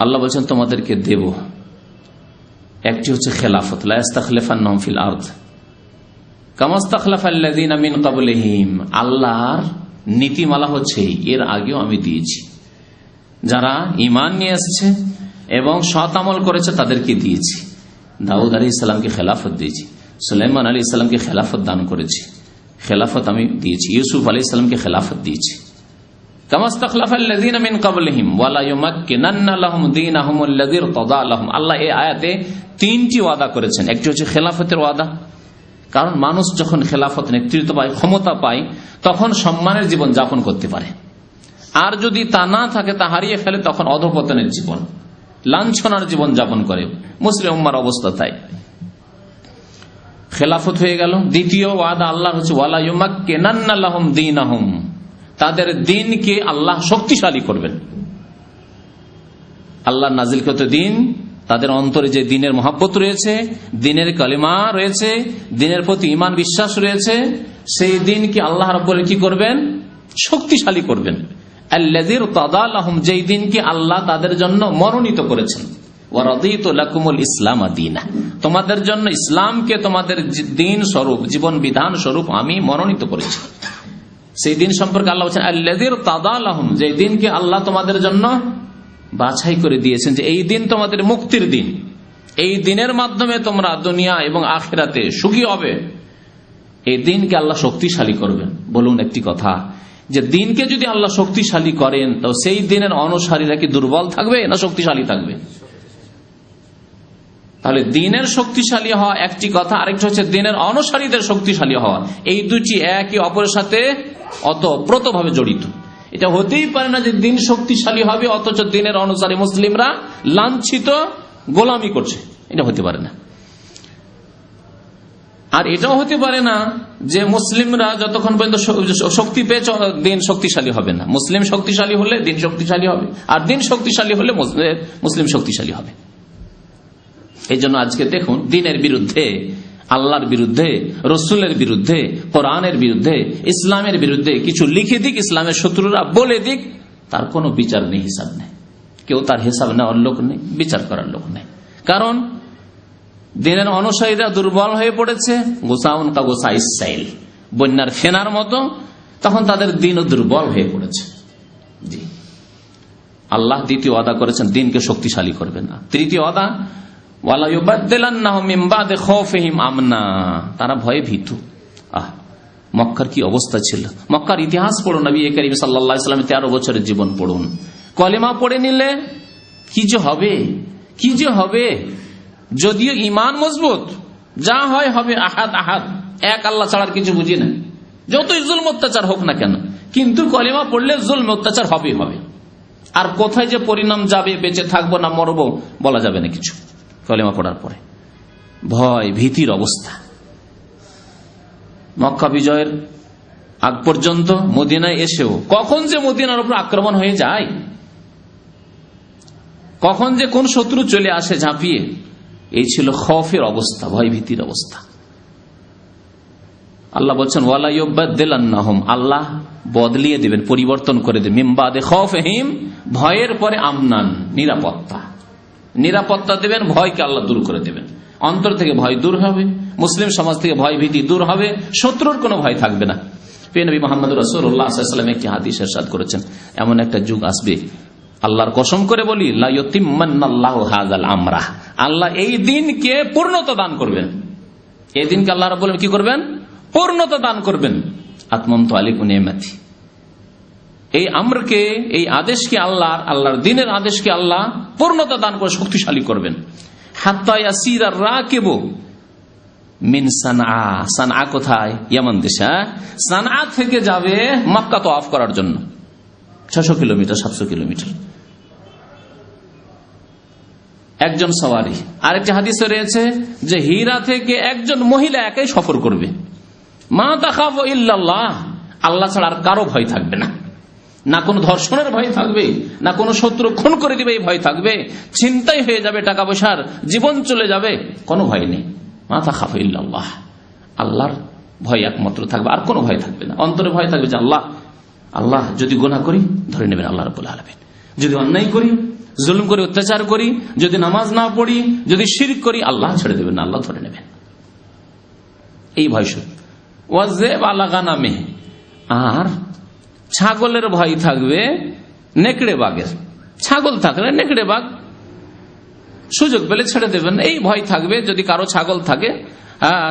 আল্লাহ বলছেন তোমাদেরকে দেব। একটি হচ্ছে খেলাফত, লা ইস্তাখলিফান্নাহুম ফিল আরদ কামা ইস্তাখলাফাল্লাযীনা মিন ক্বাবলিহিম। আল্লাহর নীতিমালা হচ্ছে এর আগেও আমি দিয়েছি, যারা ঈমান নিয়ে এসেছে এবং সৎ আমল করেছে তাদেরকে দিয়েছি। দাউদ আলাইহিস সালামকে খেলাফত দিয়েছি, সুলাইমান আলাইহিস সালামকে খেলাফত দান করেছি, খেলাফত আমি দিয়েছি। ইউসুফ আলাইহিস সালামকে খেলাফত দিয়েছি। কামা ইস্তাখলাফাল্লাযীনা মিন ক্বাবলিহিম ওয়া লা ইউমাক্কিনান্না লাহুম দীনাহুমুল্লাযী ইরতাদা লাহুম। আল্লাহ এই আয়াতে 3টি ওয়াদা করেছেন। একটি হচ্ছে খেলাফতের ওয়াদা, কারণ মানুষ যখন খেলাফত, নেতৃত্ব পায়, ক্ষমতা পায়, তখন সম্মানের জীবন যাপন করতে পারে। আর যদি তা না থাকে, তা হারিয়ে ফেলে, তখন অধঃপতনের জীবন, লাঞ্ছনার জীবন যাপন করে। মুসলিম উম্মার অবস্থা তাই। খেলাফত হয়ে গেল। দ্বিতীয় ওয়াদা আল্লাহ হচ্ছে ওয়ালা ইউমাক্কিনান্না লাহুম দীনাহুম, তাদের দ্বীনকে আল্লাহ শক্তিশালী করবেন। আল্লাহ নাজিলকৃত দ্বীন, তাদের অন্তরে যে দ্বীনের মহব্বত রয়েছে, দ্বীনের কালিমা রয়েছে, দ্বীনের প্রতি ঈমান বিশ্বাস রয়েছে, সেই দ্বীনকে আল্লাহ রাব্বুল কি করবেন? শক্তিশালী করবেন। আল্লাযী ইরতাদা লাহুম, যেই দ্বীনকে আল্লাহ তাদের জন্য মনোনীত করেছেন। ওয়া রাদিতু লাকুমুল ইসলাম দীনা, তোমাদের জন্য ইসলামকে তোমাদের দ্বীন স্বরূপ, জীবন বিধান স্বরূপ আমি মনোনীত করেছি। সেই দিন সম্পর্কে আল্লাহ বলছেন আল্লাযী ইরতাদা লাহুম, যে দিনকে আল্লাহ তোমাদের জন্য বাছাই করে দিয়েছেন, যে এই দিন তোমাদের মুক্তির দিন, এই দিনের মাধ্যমে তোমরা দুনিয়া এবং আখিরাতে সুখী হবে। এই দিনকে আল্লাহ শক্তিশালী করবেন। বলুন একটি কথা, যে দিনকে যদি আল্লাহ শক্তিশালী করেন, তো সেই দিনের অনুসারীরা কি দুর্বল থাকবে না শক্তিশালী থাকবে? তাহলে দিনের শক্তিশালী হওয়া একটি কথা, আরেকটা হচ্ছে দিনের অনুসারীদের শক্তিশালী হওয়া। এই দুটি একে অপরের সাথে ওতপ্রোতভাবে জড়িত। এটা হতেই পারে না যে দিন শক্তিশালী হবে অথচ দিনের অনুসারী মুসলিমরা লাঞ্ছিত, গোলামি করছে, এটা হতে পারে না। আর এটাও হতে পারে না যে মুসলিমরা যতক্ষণ পর্যন্ত শক্তি পেয়ে দিন শক্তিশালী হবে না। মুসলিম শক্তিশালী হলে দিন শক্তিশালী হবে, আর দিন শক্তিশালী হলে মুসলিম শক্তিশালী হবে। এই জন্য আজকে দেখুন, দিনের বিরুদ্ধে, আল্লাহর বিরুদ্ধে, রসুলের বিরুদ্ধে, কোরআনের বিরুদ্ধে, ইসলামের বিরুদ্ধে কিছু লিখে দিক ইসলামের শত্রুরা, বলে দিক, তার কোনো বিচার নেই, হিসাব নেই। কেউ তার হিসাব নেওয়ার লোক নেই, বিচার করার লোক নেই। কারণ দিনের অনুসারীরা দুর্বল হয়ে পড়েছে, গোসাউন কা গোসা ইসরাইল, বন্যার ফেনার মতো, তখন তাদের দিনও দুর্বল হয়ে পড়েছে। জি, আল্লাহ দ্বিতীয় ওয়াদা করেছেন দিনকে শক্তিশালী করবেন না। তৃতীয় ওয়াদা ওয়ালা ইউবাদদিলান্নাহুম মিন বাদি খাউফিহিম আমনা, তারা ভয়ে ভীতু। মক্কার কি অবস্থা ছিল! মক্কার ইতিহাস পড়ুন, নবী করিম সাল্লাল্লাহু আলাইহি ওয়াসাল্লামের 13 বছরের জীবন পড়ুন। কলেমা পড়ে নিলে কি যে হবে, কি যে হবে! যদিও ঈমান মজবুত, যা হয় হবে, আহাদ আহাদ, এক আল্লাহ ছাড়ার কিছু বুঝি না, যতই জুলম অত্যাচার হোক না কেন, কিন্তু কলিমা পড়লে জুলম অত্যাচার হবেই হবে। আর কোথায় যে পরিণাম যাবে, বেঁচে থাকবো না মরবো বলা যাবে না কিছু কলিমা পড়ার পরে। ভয় ভীতির অবস্থা। মক্কা বিজয়ের আগ পর্যন্ত মদিনায় এসেও কখন যে মদিনার উপর আক্রমণ হয়ে যায়, কখন যে কোন শত্রু চলে আসে ঝাঁপিয়ে, এই ছিল খৌফের অবস্থা, ভয় ভীতির অবস্থা। আল্লাহ বলছেন ওয়ালা ইউবাদদিলান্নাহুম, আল্লাহ বদলিয়ে দিবেন, পরিবর্তন করে দেবেন, মিন বাদে খৌফিহিম, ভয়ের পরে আমনান, নিরাপত্তা। নিরাপত্তা দেবেন, ভয়কে আল্লাহ দূর করে দেবেন। অন্তর থেকে ভয় দূর হবে, মুসলিম সমাজ থেকে ভয় ভীতি দূর হবে, শত্রুর কোনো ভয় থাকবে না। প্রিয় নবী মুহাম্মদ রাসূলুল্লাহ সাল্লাল্লাহু আলাইহি ওয়াসাল্লাম একটি হাদিস ইরশাদ করেছেন, এমন একটা যুগ আসবে, আল্লাহর কসম করে বলি, লা ইউতিম্মান্নাল্লাহু হাযাল আমরা, আল্লাহ এই দিনকে পূর্ণতা দান করবেন। এই দিনকে আল্লাহ রাব্বুল আলামিন কি করবেন? পূর্ণতা দান করবেন। আতমামতু আলাইকুম নি'মাতি, এই আমরকে, এই আদেশকে আল্লাহর দিনের আদেশকে আল্লাহ পূর্ণতা দান করে শক্তিশালী করবেন। হাত্তা ইয়াসিরা রাকিবু মিন সানআ, সানআ কোথায়? ইয়ামান দেশে। সানআ থেকে যাবে মক্কা তওয়াফ করার জন্য 600 কিলোমিটার 700 কিলোমিটার একজন সওয়ারি। আরেকটি হাদিসে রয়েছে যে হীরা থেকে একজন মহিলা একাই সফর করবে। মা তাখাফু ইল্লাল্লাহ, আল্লাহ ছাড়া আর কারো ভয় থাকবে না। না কোনো ধর্ষণের ভয় থাকবে, না কোনো শত্রু খুন করে দিবে এই ভয় থাকবে, ছিনতাই হয়ে যাবে, টাকা পয়সার জীবন চলে যাবে, কোনো ভয় নেই। মা তাখাফু ইল্লাল্লাহ, আল্লাহর ভয় একমাত্র থাকবে, আর কোনো ভয় থাকবে না। অন্তরে ভয় থাকবে যে আল্লাহ যদি গুনাহ করি ধরে নেবেন আল্লাহ রাব্বুল আলামিন, যদি অন্যায় করি, জুলুম করি, অত্যাচার করি, যদি নামাজ না পড়ি, যদি শিরক করি, আল্লাহ ছেড়ে দেবেন না, আল্লাহ ধরে নেবেন। এই ভয় শুধু। ওয়াজেব আলা গানামে, আর ছাগলের ভয় থাকবে নেকড়ে বাঘের। ছাগল থাকলে নেকড়ে বাঘ সুযোগ পেলে ছেড়ে দেবেন, এই ভয় থাকবে। যদি কারো ছাগল থাকে,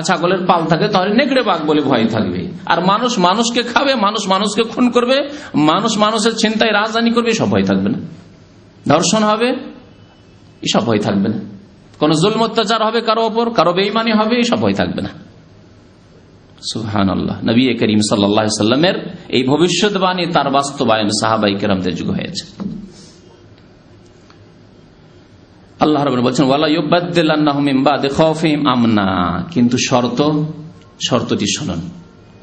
ছাগলের পাল থাকে, তাহলে নেকড়ে বাঘ বলে ভয় থাকবে। আর মানুষ মানুষকে খাবে, মানুষ মানুষকে খুন করবে, মানুষ মানুষের চিন্তায় রাজধানী করবে, সব ভয় থাকবে না। ধর্ষণ হবে, এসব ভয় থাকবে না। কোন জুলম অত্যাচার হবে কারো ওপর, কারো বেঈমানি হবে, এসব ভয় থাকবে না। সুবহানাল্লাহ। নবী করিম সাল্লাল্লাহু আলাইহি সাল্লামের এই ভবিষ্যৎবাণী, তার বাস্তবায়ন সাহাবায়ে কেরামদের যুগে হয়েছে। আল্লাহ রাব্বুল বলছেন ওয়ালা ইউবাদদিলান্নাহুম মিন বাদি খাউফিহিম আমনা, কিন্তু শর্তটি শুনুন,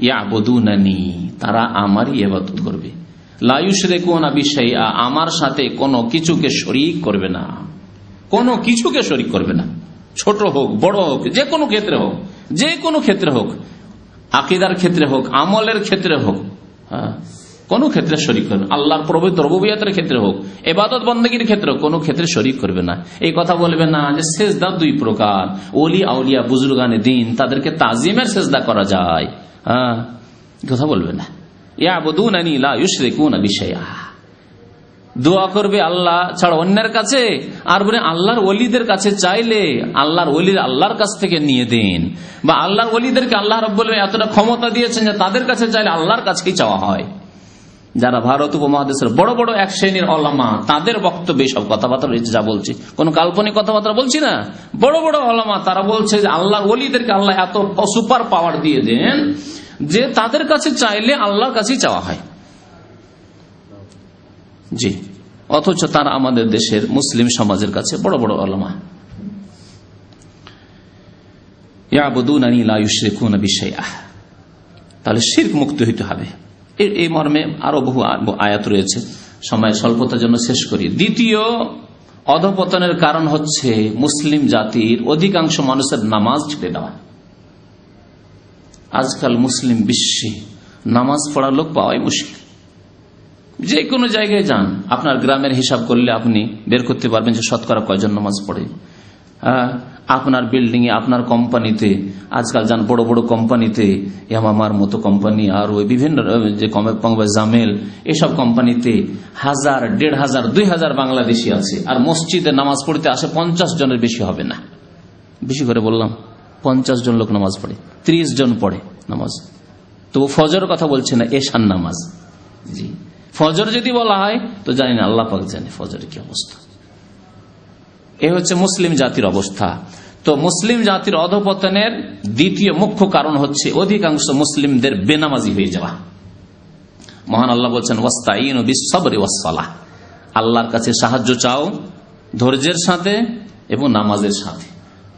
ইয়াবুদুনানি, তারা আমারই ইবাদত করবে, লা ইউশরিকুনা বিশাইআ, আমার সাথে কোনো কিছুকে শরীক করবে না, কোনো কিছুকে শরীক করবে না, ছোট হোক বড় হোক, যে কোনো ক্ষেত্রে হোক, যে কোনো ক্ষেত্রে হোক, আকীদার ক্ষেত্রে হোক, আমলের ক্ষেত্রে হোক, কোন ক্ষেত্রে শরীক করবে না। আল্লাহর পবিত্র রুবুবিয়তের ক্ষেত্রে হোক, ইবাদত বন্দেগীর ক্ষেত্রে হোক, কোন ক্ষেত্রে শরীক করবে না। এই কথা বলবে না যে সেজদা দুই প্রকার, ওলি আউলিয়া বুজুর্গানে দিন, তাদেরকে তাজিমের সেজদা করা যায়, কথা বলবে না। ইয়াবুদুনানি লা ইউশরিকুনা বিশাইআ, দোয়া করবে আল্লাহ ছাড়া অন্যের কাছে, আর বলে আল্লাহর ওলিদের কাছে চাইলে আল্লাহর ওলির আল্লাহর কাছ থেকে নিয়ে দেন, বা আল্লাহর ওলিদেরকে আল্লাহ রাব্বুল আলামিন এতটা ক্ষমতা দিয়েছেন যে তাদের কাছে চাইলে আল্লাহর কাছেই চাওয়া হয়। যারা ভারত উপমহাদেশের বড় বড় এক শ্রেণীর ওলামা, তাদের বক্তব্যে সব কথাবার্তা রয়েছে, যা বলছি কোন কাল্পনিক কথাবার্তা বলছি না। বড় বড় ওলামা তারা বলছে যে আল্লাহর ওলিদেরকে আল্লাহ এত সুপার পাওয়ার দিয়ে দেন যে তাদের কাছে চাইলে আল্লাহর কাছেই চাওয়া হয়। জি, অথচ তারা আমাদের দেশের মুসলিম সমাজের কাছে বড় বড় ওলামা। ইয়াবুদুনানি লা ইউশরিকুনা বিশাইআ, তাহলে শিরক মুক্ত হইতে হবে। এই মর্মে আরো বহু আয়াত রয়েছে, সময় স্বল্পতার জন্য শেষ করি। দ্বিতীয় অধপতনের কারণ হচ্ছে মুসলিম জাতির অধিকাংশ মানুষের নামাজ ছেড়ে দেওয়া। আজকাল মুসলিম বিশ্বে নামাজ পড়ার লোক পাওয়াই মুশকিল। যে কোনো জায়গায় যান, আপনার গ্রামের হিসাব করলে আপনি বের করতে পারবেন যে শতকরা কয়জন নামাজ পড়ে। আপনার বিল্ডিং এ, আপনার কোম্পানিতে, আজকাল যান বড় বড় কোম্পানিতে, ইয়ামামার মতো কোম্পানি, আর ওই বিভিন্ন যে জামেল, এসব কোম্পানিতে 1000, 1500, 2000 বাংলাদেশি আছে, আর মসজিদে নামাজ পড়তে আসে 50 জনের বেশি হবে না। বেশি করে বললাম, 50 জন লোক নামাজ পড়ে, 30 জন পড়ে নামাজ। তো ফজর কথা বলছে না, এশার নামাজ। জি, ফজর যদি বলা হয় তো জানি না, আল্লাহ পাক জানে ফজরের কি অবস্থা। এ হচ্ছে মুসলিম জাতির অবস্থা। তো মুসলিম জাতির অধঃপতনের দ্বিতীয় মুখ্য কারণ হচ্ছে অধিকাংশ মুসলিমদের বেনামাজি হয়ে যাওয়া। মহান আল্লাহ বলছেন ওয়াস্তাইনু বিস-সাবরি ওয়াস-সালাহ, আল্লাহর কাছে সাহায্য চাও ধৈর্যের সাথে এবং নামাজের সাথে।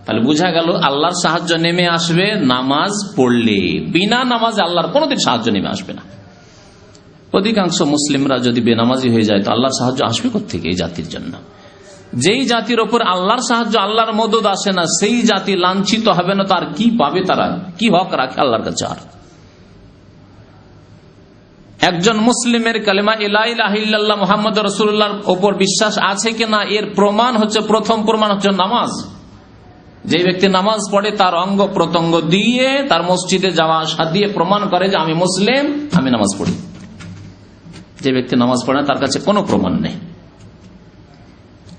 তাহলে বোঝা গেল আল্লাহর সাহায্য নেমে আসবে নামাজ পড়লে, বিনা নামাজে আল্লাহর কোনোদিন সাহায্য নেমে আসবে না। অধিকাংশ মুসলিমরা যদি বেনামাজি হয়ে যায় তো আল্লাহর সাহায্য আসবে কোত্থেকে এই জাতির জন্য? যেই জাতির ওপর আল্লাহর সাহায্য, আল্লাহর মদদ আসে না, সেই জাতি লাঞ্ছিত হবে না, তার কি পাবে? তারা কি হক রাখে আল্লাহর কাছে? আর একজন মুসলিমের কালেমা লা ইলাহা ইল্লাল্লাহ মুহাম্মাদুর রাসূলুল্লাহর ওপর বিশ্বাস আছে কিনা এর প্রমাণ হচ্ছে, প্রথম প্রমাণ হচ্ছে নামাজ। যে ব্যক্তি নামাজ পড়ে তার অঙ্গ প্রত্যঙ্গ দিয়ে, তার মসজিদে যাওয়া আসা দিয়ে প্রমাণ করে যে আমি মুসলিম, আমি নামাজ পড়ি। যে ব্যক্তি নামাজ পড়ে তার কাছে কোনো প্রমাণ নেই।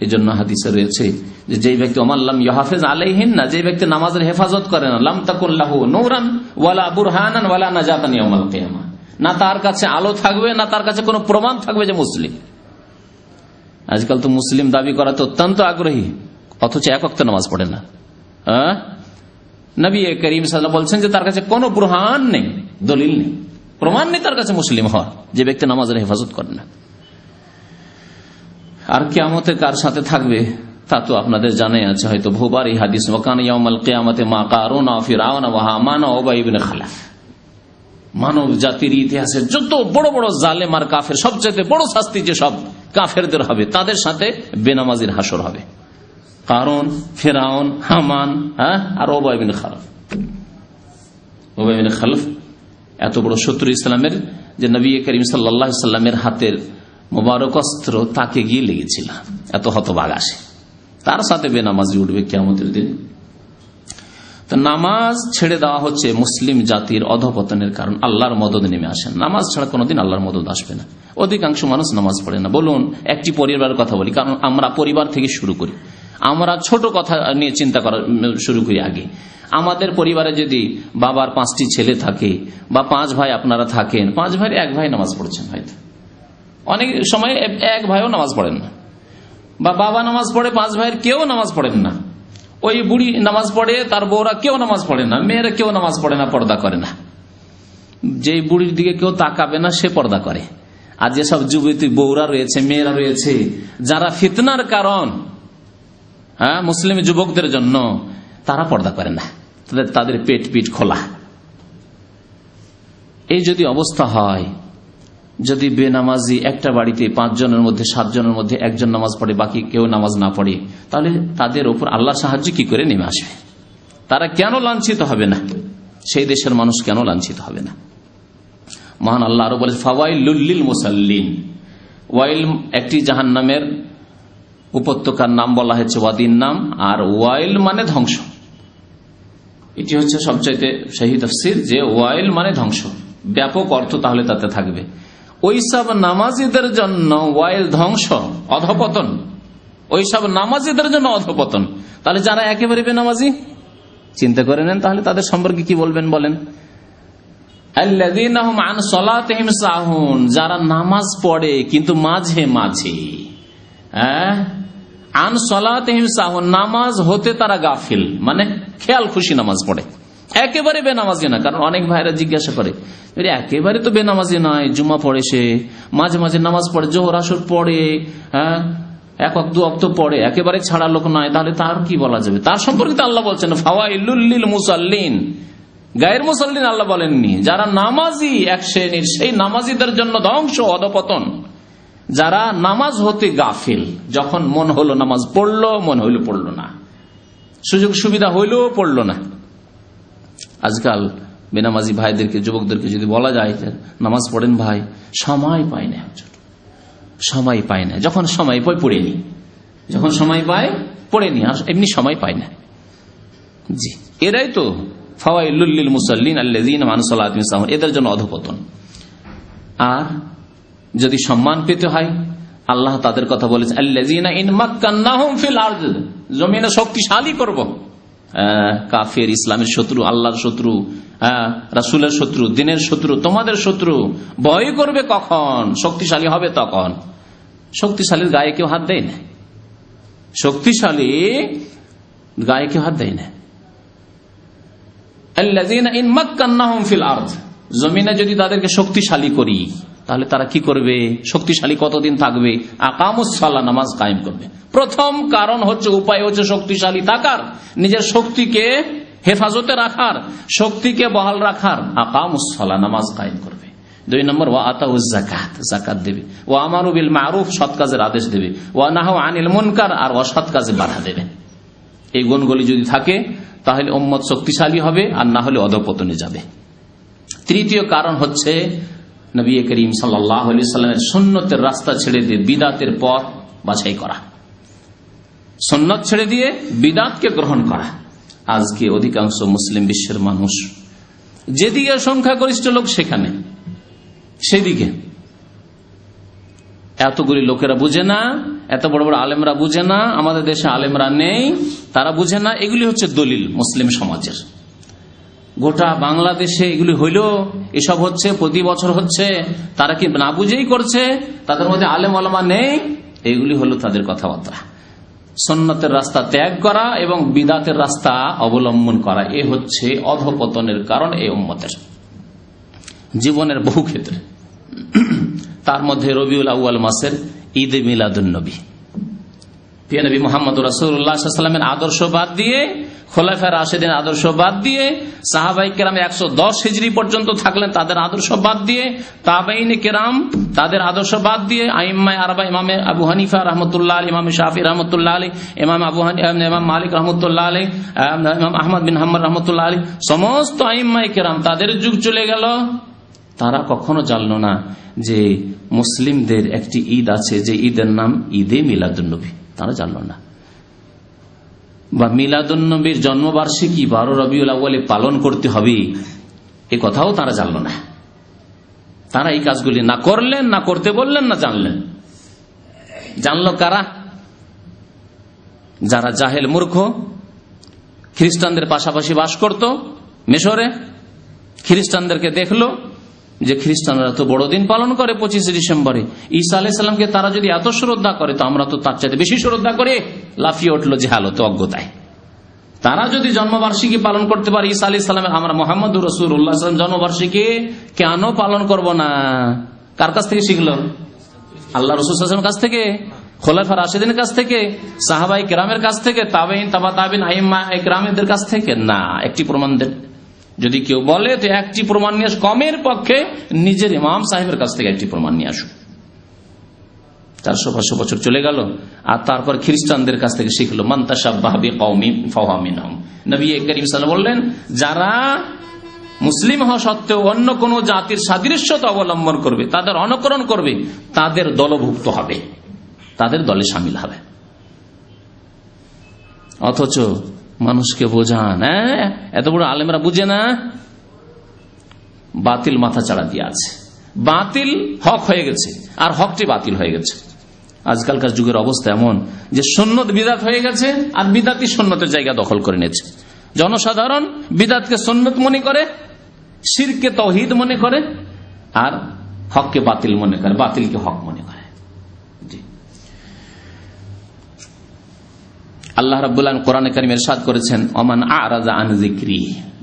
এই জন্য হাদিসে রয়েছে যে যেই ব্যক্তি ওমাল্লাম ইউহাফিজ আলাইহিন্না, যে ব্যক্তি নামাজের হেফাজত করে না, লাম তাকুন লাহু নূরান ওয়ালা বুরহানান ওয়ালা নাজাতান ইয়াউমাল কিয়ামা, না তার কাছে আলো থাকবে না তার কাছে কোনো প্রমাণ থাকবে যে মুসলিম। আজকাল তো মুসলিম দাবি করাতে অত্যন্ত আগ্রহী, অথচ এক ওয়াক্ত নামাজ পড়ে না। নবী করিম সাল্লাল্লাহু আলাইহি ওয়াসাল্লাম বলছেন যে তার কাছে কোনো বুরহান নেই, দলিল নেই, প্রমাণ নেই তার কাছে মুসলিম হওয়ার, যে ব্যক্তি নামাজের হেফাজত করে না। আর কিয়ামতে কার সাথে থাকবে তা তো আপনাদের জানাই আছে হয়তো বহুবার এই হাদিস, ওয়াকানা ইয়াউমাল কিয়ামাতি মা কারুন ওয়া ফিরআউন ওয়া হামান ওয়া উবাই ইবনে খালাফ। মানব জাতির ইতিহাসে যত বড় বড় জালেম আর কাফের, সবচেয়ে বড় শাস্তি যে সব কাফেরদের হবে, তাদের সাথে বেনামাজির হাসর হবে। কারুন, ফিরআউন, হামান আর উবাই ইবনে খালাফ। উবাই ইবনে খালাফ এত বড় শত্রু ইসলামের, যে নবী করিম সাল্লাল্লাহু আলাইহি ওয়াসাল্লামের হাতের মোবারক অস্ত্র তাকে গিয়ে লেগেছিল, এত হতভাগ আসে, তার সাথে বেনামাজি উঠবে কিয়ামতের দিন। তো নামাজ ছেড়ে দেওয়া হচ্ছে মুসলিম জাতির অধঃপতনের কারণ। আল্লাহর মদদ নেমে আসেন, নামাজ ছাড়া কোনোদিন আল্লাহর মদদ আসবে না। অধিকাংশ মানুষ নামাজ পড়ে না। বলুন, একটি পরিবারের কথা বলি, কারণ আমরা পরিবার থেকে শুরু করি, আমরা ছোট কথা নিয়ে চিন্তা করা শুরু করি আগে। আমাদের পরিবারে যদি বাবার 5টি ছেলে থাকে বা 5 ভাই আপনারা থাকেন, 5 ভাইয়ের 1 ভাই নামাজ পড়ছেন, হয়তো অনেক সময় 1 ভাইও নামাজ পড়েন না, বা বাবা নামাজ পড়ে 5 ভাইয়ের কেউ নামাজ পড়েন না, ওই বুড়ি নামাজ পড়ে তার বউরা কেউ নামাজ পড়ে না, মেয়েরা কেউ নামাজ পড়ে না, পর্দা করে না। যে বুড়ির দিকে কেউ তাকাবে না সে পর্দা করে। আর যেসব যুবতী বউরা রয়েছে, মেয়েরা রয়েছে, যারা ফিতনার কারণ মুসলিম যুবকদের জন্য, তারা পর্দা করে না, তাদের পেট পিঠ খোলা। এই যদি অবস্থা হয়, যদি বেনামাজি একটা বাড়িতে 5 জনের মধ্যে 7 জনের মধ্যে 1 জন নামাজ পড়ে, বাকি কেউ নামাজ না পড়ে, তাহলে তাদের উপর আল্লাহ সাহায্য কি করে নেমে আসবে? তারা কেন লাঞ্ছিত হবে না? সেই দেশের মানুষ কেন লাঞ্ছিত হবে না? মহান আল্লাহ আরো বলে ফাওয়াইলুল লিল মুসাল্লিন। ওয়াইল একটি জাহান্নামের উপত্যকার নাম বলা হয়েছে, ওয়াদির নাম, আর ওয়াইল মানে ধ্বংস। এটি হচ্ছে সবচাইতে সহি তাফসীর, যে ওয়াইল মানে ধ্বংস, ব্যাপক অর্থ তাহলে তাতে থাকবে। ওইসব নামাজিদের জন্য ওয়াইল ধ্বংস, অধঃপতন, ওইসব নামাজিদের জন্য অধঃপতন। তাহলে যারা একেবারে বেনামাজি, চিন্তা করে নেন তাহলে তাদের সম্পর্কে কি বলবেন বলেন? আল্লাযীনা হুম আন সালাতিহিম সাহুন, যারা নামাজ পড়ে কিন্তু মাঝে মাঝে, আন সালাতিহিম সাহুন, নামাজ হতে তারা গাফিল, মানে খেয়াল খুশি নামাজ পড়ে, একেবারে বেনামাজি না। কারণ অনেক ভাইরা জিজ্ঞাসা করে, একেবারে তো বেনামাজি নয়, জুমা পড়ে সে, মাঝে মাঝে নামাজ পড়ে, জোহর আসর পড়ে, 1 ওয়াক্ত 2 ওয়াক্ত পড়ে, একেবারে ছাড়া লোক নয়, তাহলে তার কি বলা যাবে? তার সম্পর্কে তো আল্লাহ বলছেন ফাওয়াইলুল লিল মুসাল্লিন, গায়ের মুসাল্লিন আল্লাহ বলেননি। যারা নামাজি এক শ্রেণীর, সেই নামাজিদের জন্য ধ্বংস, অধঃপতন। যারা নামাজ হতে গাফিল, যখন মন হলো নামাজ পড়লো, মন হইল পড়লো না, সুযোগ সুবিধা হইল পড়লো না। আজকাল বেনামাজি ভাইদেরকে, যুবকদেরকে যদি বলা যায় নামাজ পড়েন ভাই, সময় পায় না, সময় পায় না, যখন সময় পায় পড়ে নি, যখন সময় পায় পড়ে নি, আর এমনি সময় পায় না। জি, এরাই তো ফাওয়াইলুল লিল মুসাল্লিন আল্লাযীনা আন সালাতিহিম সাহুন, এদের জন্য অধঃপতন। আর যদি সম্মান পেতে হয়, আল্লাহ তাদের কথা বলেছেন আল্লাযীনা ইন মাক্কান্নাহুম ফিল আরদ, জমিনে শক্তিশালী করব। কাফের, ইসলামের শত্রু, আল্লাহর শত্রু, রাসূলের শত্রু, দ্বীনের শত্রু, তোমাদের শত্রু ভয় করবে কখন? শক্তিশালী হবে তখন। শক্তিশালীর গায়ে কেউ হাত দেয় না। শক্তিশালী গায়ে কেউ হাত দেয় না। আল্লাযীনা ইন মাক্কান্নাহুম ফিল আরদ, জমিনে যদি তাদেরকে শক্তিশালী করি তাহলে তারা কি করবে? শক্তিশালী কতদিন থাকবে? আকামুস সালাহ, নামাজ কায়েম করবে। প্রথম কারণ হচ্ছে, উপায় হচ্ছে শক্তিশালী থাকার, নিজের শক্তিকে হেফাজতে রাখার, শক্তিকে বহাল রাখার। আকামুস সালাহ, নামাজ কায়েম করবে। 2 নম্বর, ওয়া আতাউজ যাকাত, যাকাত দেবে। ওয়া আমারু বিল মারুফ, সৎ কাজের আদেশ দেবে। ওয়া নাহাউ আনিল মুনকার, আর অসৎ কাজে বাধা দেবে। এই গুণগুলি যদি থাকে তাহলে উম্মত শক্তিশালী হবে, আর না হলে অধঃপতনে যাবে। তৃতীয় কারণ হচ্ছে নবী করিম সাল্লাল্লাহু আলাইহি ওয়াসাল্লামের সুন্নতের রাস্তা ছেড়ে দিয়ে বিদআতের পথ বাছাই করা, সুন্নত ছেড়ে দিয়ে বিদআতকে গ্রহণ করা। আজকে অধিকাংশ মুসলিম বিশ্বের মানুষ যেদিকে সংখ্যাগরিষ্ঠ লোক সেখানে, সেদিকে এতগুলি লোকেরা বুঝে না, এত বড় বড় আলেমরা বুঝে না, আমাদের দেশে আলেমরা নেই, তারা বুঝে না। এগুলি হচ্ছে দলিল মুসলিম সমাজের। গোটা বাংলাদেশে এগুলি হইল, এসব হচ্ছে, প্রতি বছর হচ্ছে। তারা কি না বুঝেই করছে? তাদের মধ্যে আলেম ওলামা নেই? এগুলি হলো তাদের কথাবার্তা। সুন্নতের রাস্তা ত্যাগ করা এবং বিদআতের রাস্তা অবলম্বন করা, এ হচ্ছে অধঃপতনের কারণ এই উম্মতের জীবনের বহু ক্ষেত্রে। তার মধ্যে রবিউল আউয়াল মাসের ঈদে মিলাদুন নবী, প্রিয় নবী মুহাম্মদ রাসূলুল্লাহ সাল্লাল্লাহু আলাইহি ওয়াসাল্লামের আদর্শ বাদ দিয়ে, খোলাফায়ে রাশিদিনের আদর্শ বাদ দিয়ে, সাহাবায়ে কেরাম 110 হিজরি পর্যন্ত থাকলেন, তাদের আদর্শ বাদ দিয়ে, তাবেঈনে কেরাম তাদের আদর্শ বাদ দিয়ে, আইম্মায়ে আরবা, ইমামে আবু হানিফা রাহমাতুল্লাহ আলাইহি, ইমামে শাফিঈ রাহমাতুল্লাহ আলাইহি, ইমাম মালিক রাহমাতুল্লাহ আলাইহি, ইমাম আহমদ বিন হাম্বল রাহমাতুল্লাহ আলাইহি, সমস্ত আইম্মায়ে কেরাম তাদের যুগ চলে গেল। তারা কখনো জানলো না যে মুসলিমদের একটি ঈদ আছে, যে ঈদের নাম ঈদে মিলাদুন নবী। তারা জানলো না। বা মিলাদুন নবীর জন্মবার্ষিকী 12 রবিউল আউয়ালে পালন করতে হবে, এ কথাও তারা জানলো না। তারা এই কাজগুলি না করলেন, না করতে বললেন, না জানলেন। জানলো কারা? যারা জাহেল মূর্খ, খ্রিস্টানদের পাশাপাশি বাস করত মিশরে, খ্রিস্টানদেরকে দেখলো যে খ্রিস্টানরা তো বড়দিন পালন করে 25 ডিসেম্বরে, ঈসা আলাইহিস সালামকে তারা যদি এত শ্রদ্ধা করে তো আমরা তো তার চাইতে বেশি শ্রদ্ধা করি। লাফিয়ে উঠলো জাহালতে, অজ্ঞতায়। তারা যদি জন্মবার্ষিকী পালন করতে পারে ঈসা আলাইহিস সালামের, আমরা মুহাম্মদুর রাসূলুল্লাহ সাল্লাল্লাহু আলাইহি ওয়াসাল্লাম জন্মবার্ষিকী কেন পালন করব না? কার কাছ থেকে শিখলো? আল্লাহ রাসূল সাল্লাল্লাহু আলাইহি ওয়াসাল্লামের কাছ থেকে, খোলাফায়ে রাশিদিনের কাছ থেকে, সাহাবায়ে কেরামের কাছ থেকে, তাবেঈন, তাবা তাবেঈন, আইম্মায়ে কেরামদের কাছ থেকে না। একটি প্রমাণ দেন। যদি কেউ বলে তো একটি প্রমাণ নিয়ে, কমের পক্ষে নিজের ইমাম সাহেবের কাছ থেকে একটি প্রমাণ নিয়ে আসুন। 400-500 বছর চলে গেল, আর তারপর খ্রিস্টানদের কাছ থেকে শিখলো, মান তাশাব্বাহা বিকওমিন ফাহুয়া মিনহুম। নবী করিম সাল্লাল্লাহু আলাইহি ওয়াসাল্লাম বললেন, যারা মুসলিম হওয়া সত্ত্বেও অন্য কোন জাতির সাদৃশ্যতা অবলম্বন করবে, তাদের অনুকরণ করবে, তাদের দলভুক্ত হবে, তাদের দলে শামিল হবে। অথচ মানুষকে বোঝান, এত বড় আলেমরা বুঝে না, বাতিল মাথা চাড়া দিয়ে আছে। বাতিল হক হয়ে গেছে, আর হকটি বাতিল হয়ে গেছে। আজকালকার যুগের অবস্থা এমন যে সুন্নত বিদআত হয়ে গেছে, আর বিদআতই সুন্নতের জায়গা দখল করে নিয়েছে। জনসাধারণ বিদআতকে সুন্নত মনে করে, শিরকে তাওহীদ মনে করে, আর হককে বাতিল মনে করে, বাতিলকে হক মনে করে। আল্লাহ রাব্বুল আলামিন কোরআনে কারীমে ইরশাদ করেছেন, ওমান আ'রাযা আন যিকরি,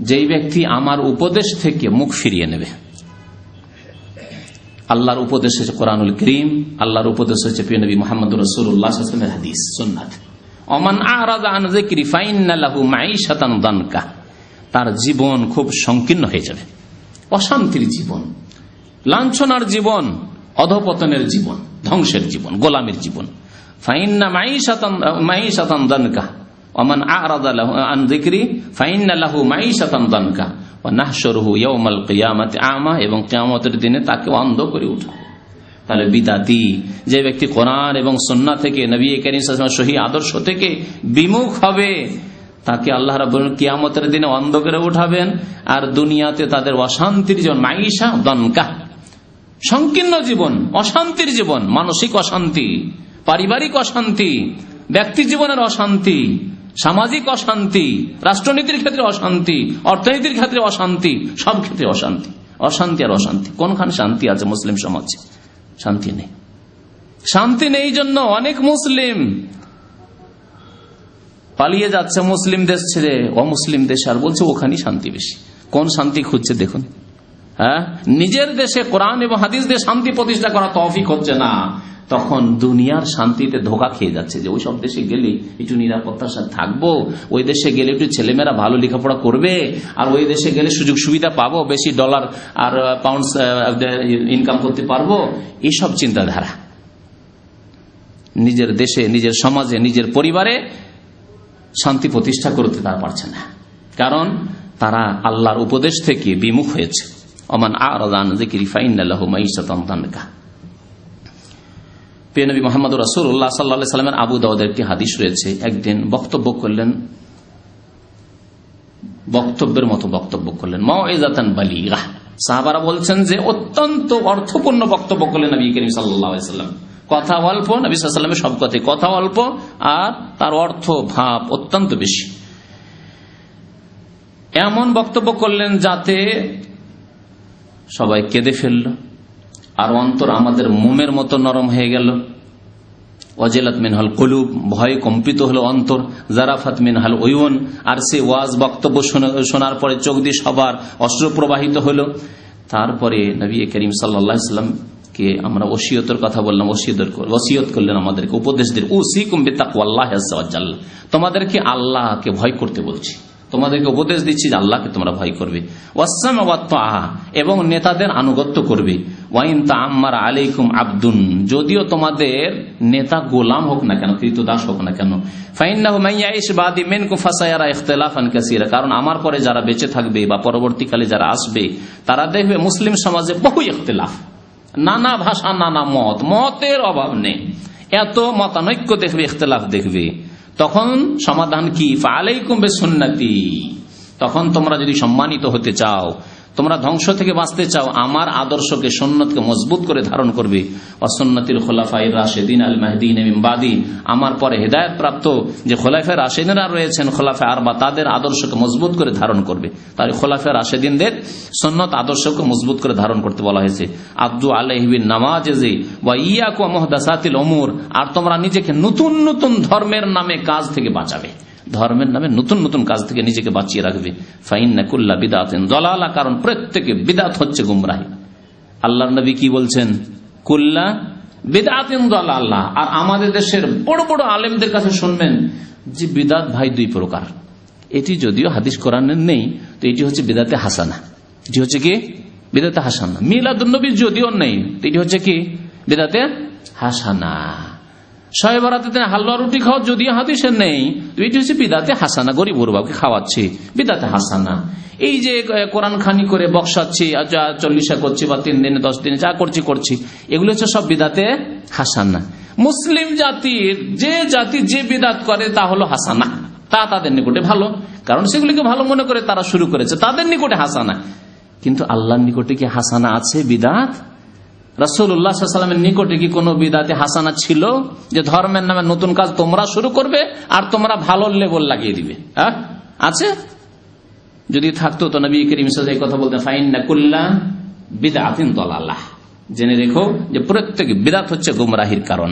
যেই ব্যক্তি আমার উপদেশ থেকে মুখ ফিরিয়ে নেবে। আল্লাহর উপদেশ হচ্ছে কোরআনুল কারীম, আল্লাহর উপদেশ হচ্ছে প্রিয় নবী মুহাম্মদুর রাসূলুল্লাহ সাল্লাল্লাহু আলাইহি ওয়াসাল্লামের হাদিস সুন্নাত। ওমান আ'রাযা আন যিকরি ফাইন্না লাহু মাঈশাতান দানকা, তার জীবন খুব সংকীর্ণ হয়ে যাবে, অশান্তির জীবন, লাঞ্ছনার জীবন, অধঃপতনের জীবন, ধ্বংসের জীবন, গোলামের জীবন। ফাইন্না মাঈশাতান দানকা ওমান আ'রাযা আন যিকরি ফাইন্না লাহু মাঈশাতান দানকা ওয়া নাহশুরুহু ইয়াওমাল কিয়ামাতি আমা, এবং কিয়ামতের দিনে তাকে অন্ধ করে উঠাবো। তাহলে বিদআতি যে ব্যক্তি কোরআন এবং সুন্নাহ থেকে, নবী করিম সাল্লাল্লাহু আলাইহি ওয়াসাল্লামের সহিহ আদর্শ থেকে বিমুখ হবে, তাকে আল্লাহ রাব্বুল আলামিন কিয়ামতের দিনে অন্ধ করে উঠাবেন, আর দুনিয়াতে তাদের অশান্তির জীবন, মাঈশা দানকা, সংকীর্ণ জীবন, অশান্তির জীবন, মানসিক অশান্তি, পারিবারিক অশান্তি, ব্যক্তি জীবনের অশান্তি, সামাজিক অশান্তি, রাষ্ট্রনীতির ক্ষেত্রে অশান্তি, অর্থনীতির ক্ষেত্রে অশান্তি, সব ক্ষেত্রে অশান্তি, অশান্তি আর অশান্তি। কোনখানে শান্তি আছে মুসলিম সমাজে? শান্তি নেই। শান্তি নেই জন্য অনেক মুসলিম পালিয়ে যাচ্ছে মুসলিম দেশ ছেড়ে অমুসলিম দেশে, আর বলছে ওখানেই শান্তি বেশি। কোন শান্তি খুঁজছে দেখুন। হ্যাঁ, নিজের দেশে কোরআন এবং হাদিস দিয়ে শান্তি প্রতিষ্ঠা করা তৌফিক হচ্ছে না, তখন দুনিয়ার শান্তিতে ধোঁকা খেয়ে যাচ্ছে যে ওই সব দেশে গেলে একটু নিরাপত্তার সাথে থাকবো, ওই দেশে গেলে একটু ছেলেমেয়েরা ভালো লেখাপড়া করবে, আর ওই দেশে গেলে সুযোগ সুবিধা পাবো, বেশি ডলার আর পাউন্ডস ইনকাম করতে পারবো, এইসব চিন্তাধারা। নিজের দেশে, নিজের সমাজে, নিজের পরিবারে শান্তি প্রতিষ্ঠা করতে তারা পারছে না, কারণ তারা আল্লাহর উপদেশ থেকে বিমুখ হয়েছে। ওমান আ'রাদা আন যিকরি ফাইন্না লাহু মাঈশাতান দানকা। প্রিয় নবী মুহাম্মদ রাসূলুল্লাহ সাল্লাল্লাহু আলাইহি সাল্লামের আবু দাউদের একটি হাদিস রয়েছে, একদিন বক্তব্য করলেন, বক্তব্যের মতো বক্তব্য করলেন, মাউইযাতান বালিগা। সাহাবারা বলছেন যে অত্যন্ত অর্থপূর্ণ বক্তব্য করলেন নবী করিম সাল্লাল্লাহু আলাইহি সাল্লাম। কথা অল্প, নবী সাল্লাল্লাহু আলাইহি সাল্লামের সব কথাই কথা অল্প আর তার অর্থ ভাব অত্যন্ত বেশি। এমন বক্তব্য করলেন যাতে সবাই কেঁদে ফেলল, আর অন্তর আমাদের মোমের মতো নরম হয়ে গেল। ওয়াজিলাত মিনহাল কুলুব, ভয়ে কম্পিত হলো অন্তর। জারাফাত মিনহাল উয়ুন, আর সে ওয়াজ বক্তব্য শোনার পরে চোখ দিয়ে সবার অশ্রু প্রবাহিত হলো। তারপরে নবী করিম সাল্লাল্লাহু আলাইহি ওয়াসাল্লাম কে আমরা ওসিয়তের কথা বললাম, ওসিয়ত করলেন আমাদেরকে, উপদেশ দিলেন, উসিকুম বিতাকওয়াল্লাহি আযজা ওয়া জাল্লা, তোমাদেরকে আল্লাহকে ভয় করতে বলছি, তোমাদেরকে উপদেশ দিচ্ছি যে আল্লাহকে তোমরা ভয় করবে। ওয়াসসামা ওয়াত তাআ, এবং নেতাদের আনুগত্য করবে। ওয়াইন তাআম্মার আলাইকুম আবদুন, যদিও তোমাদের নেতা গোলাম হোক না কেন, কৃতদাস হোক না কেন। ফাইন্নাহু মান ইয়াইশ বাদি মিনকুম ফাসায়ারা ইখতিলাফান কাসীরা, কারণ আমার পরে যারা বেঁচে থাকবে বা পরবর্তীকালে যারা আসবে তারা দেখবে মুসলিম সমাজে বহু ইখতিলাফ, নানা ভাষা, নানা মত, মতের অভাব নেই, এত মতানৈক্য দেখবে, ইখতিলাফ দেখবে। তখন সমাধান কি? ফাআলাইকুম বিসুন্নতি, তখন তোমরা যদি সম্মানিত হতে চাও, তোমরা ধ্বংস থেকে বাঁচতে চাও, আমার আদর্শকে, সুন্নতকে মজবুত করে ধারণ করবে। ওয়াসুন্নাতিল খুলাফায়ে রাশিদিন আল মাহদিন মিন বাদি, আমার পরে হেদায়েত প্রাপ্ত যে খুলাফায়ে রাশিদিনরা রয়েছেন, খুলাফায়ে আরবা, তাদের আদর্শকে মজবুত করে ধারণ করবে। তাই খুলাফায়ে রাশিদিনদের সুন্নত আদর্শকে মজবুত করে ধারণ করতে বলা হয়েছে। আব্দু আলাইহি বিন নামাজিজি ওয়া ইয়াকু মুহদাসাতিল উমুর, আর তোমরা নিজেকে নতুন নতুন ধর্মের নামে কাজ থেকে বাঁচাবে, ধর্মের নামে নতুন নতুন কাজ থেকে নিজেকে বাঁচিয়ে রাখবে। ফাইন্না কুল্লা বিদআতিন দালালা, কারণ প্রত্যেকে বিদআত হচ্ছে গুমরাহি। আল্লাহর নবী কি বলছেন? কুল্লা বিদআতিন দালালা। আর আমাদের দেশের বড় বড় আলেমদের কাছে শুনবেন যে বিদআত ভাই দুই প্রকার, এটি যদিও হাদিস কোরআনের নেই, তো এটি হচ্ছে বিদআতে হাসানা, এটি হচ্ছে কি বিদআতে হাসানা। মিলাদুন নবী যদিও নেই, তো এটি হচ্ছে কি বিদআতে হাসানা। শবে বরাতে হালুয়া রুটি খাওয়া যদিও হাদিসে নেই, তো এটি হচ্ছে বিদাতে হাসানা, গরিব গরুবাকে খাওয়াচ্ছে, বিদাতে হাসানা। এই যে কোরআন খানি করে বক্সাচ্ছি, যা 40 করছি বা 3 দিনে 10 দিনে যা করছি, এগুলো হচ্ছে সব বিদাতে হাসানা। মুসলিম জাতির যে জাতি যে বিদাত করে তা হলো হাসানা, তা তাদের নিকটে ভালো, কারণ সেগুলিকে ভালো মনে করে তারা শুরু করেছে, তাদের নিকটে হাসানা। কিন্তু আল্লাহর নিকটে কি হাসানা আছে বিদাত? রাসূলুল্লাহ সাল্লাল্লাহু আলাইহি ওয়াসাল্লামের নিকটে কি কোনো বিদাতে হাসানা ছিল যে ধর্মের নামে নতুন কাজ তোমরা শুরু করবে আর তোমরা ভালো লেবেল লাগিয়ে দিবে? আছে? যদি থাকতো তো নবী করিম সাল্লাল্লাহু আলাইহি ওয়াসাল্লাম এই কথা বলতেন, ফাইন্না কুল্লা বিদআতিন দালালাহ, জেনে রেখো যে প্রত্যেক বিদআত হচ্ছে গুমরাহির কারণ।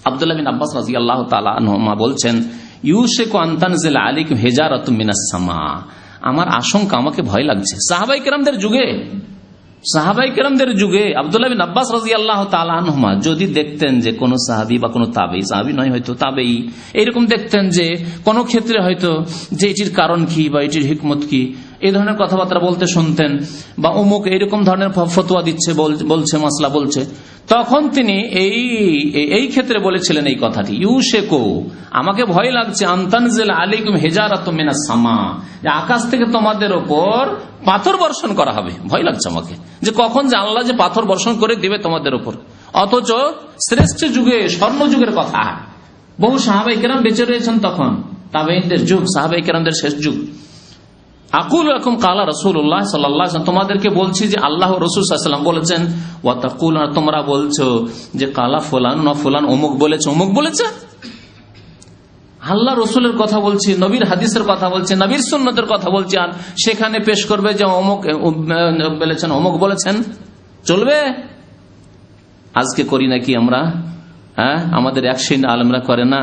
আব্দুল্লাহ বিন আব্বাস রাদিয়াল্লাহু তাআলা আনহুমা বলছেন, ইউশিকু আন তানজিলা আলাইকুম হিজারাতুম মিনাস সামা, আমার আশঙ্কা, আমাকে ভয় লাগছে। সাহাবায়ে কেরামদের যুগে আব্দুল্লাহ বিন আব্বাস রাদিয়াল্লাহু তাআলা আনহুমা যদি দেখতেন যে কোন সাহাবী বা কোন তাবেঈ, সাহাবী নয় হয়তো তাবেঈ, এরকম দেখতেন যে কোন ক্ষেত্রে হয়তো যে এটির কারণ কি বা এটির হিকমত কি, এই ধরনের কথাবার্তা বলতে শুনতেন, বা অমুক এরকম ধরনের ফতোয়া দিচ্ছে, বলছে, মাসলা বলছে, তখন তিনি এই ক্ষেত্রে বলেছিলেন এই কথাটি, ইউশিকু, আমাকে ভয় লাগছে, আন তানজিলা আলাইকুম হিজারাতুম মিনাস সামা, যে আকাশ থেকে তোমাদের উপর পাথর বর্ষণ করা হবে। ভয় লাগছে আমাকে যে কখন যে আল্লাহ যে পাথর বর্ষণ করে দিবে তোমাদের উপর। অথচ শ্রেষ্ঠ যুগে, স্বর্ণ যুগের কথা, বহু সাহাবায়ে কেরাম বেঁচে রয়েছেন তখন, তাবেঈনদের যুগ, সাহাবায়ে কেরামদের শেষ যুগ। আকুল লাকুম কালা রাসূলুল্লাহ সাল্লাল্লাহু আলাইহি ওয়াসাল্লাম, তোমাদেরকে বলছি যে আল্লাহ রাসূল সাল্লাল্লাহু আলাইহি ওয়াসাল্লাম বলেছেন, ওয়া তাকুলুনা, তোমরা বলছো যে কালা ফুলান না ফুলান অমুক বলেছে। আল্লাহ রসুলের কথা বলছি, নবীর হাদিসের কথা বলছি, নবীর সুন্নতের কথা বলছি, আর সেখানে পেশ করবে যে অমুক বলেছেন, অমুক বলেছেন, চলবে? আজকে করি নাকি আমরা? আমাদের এক শ্রেণীর আলেমরা করে না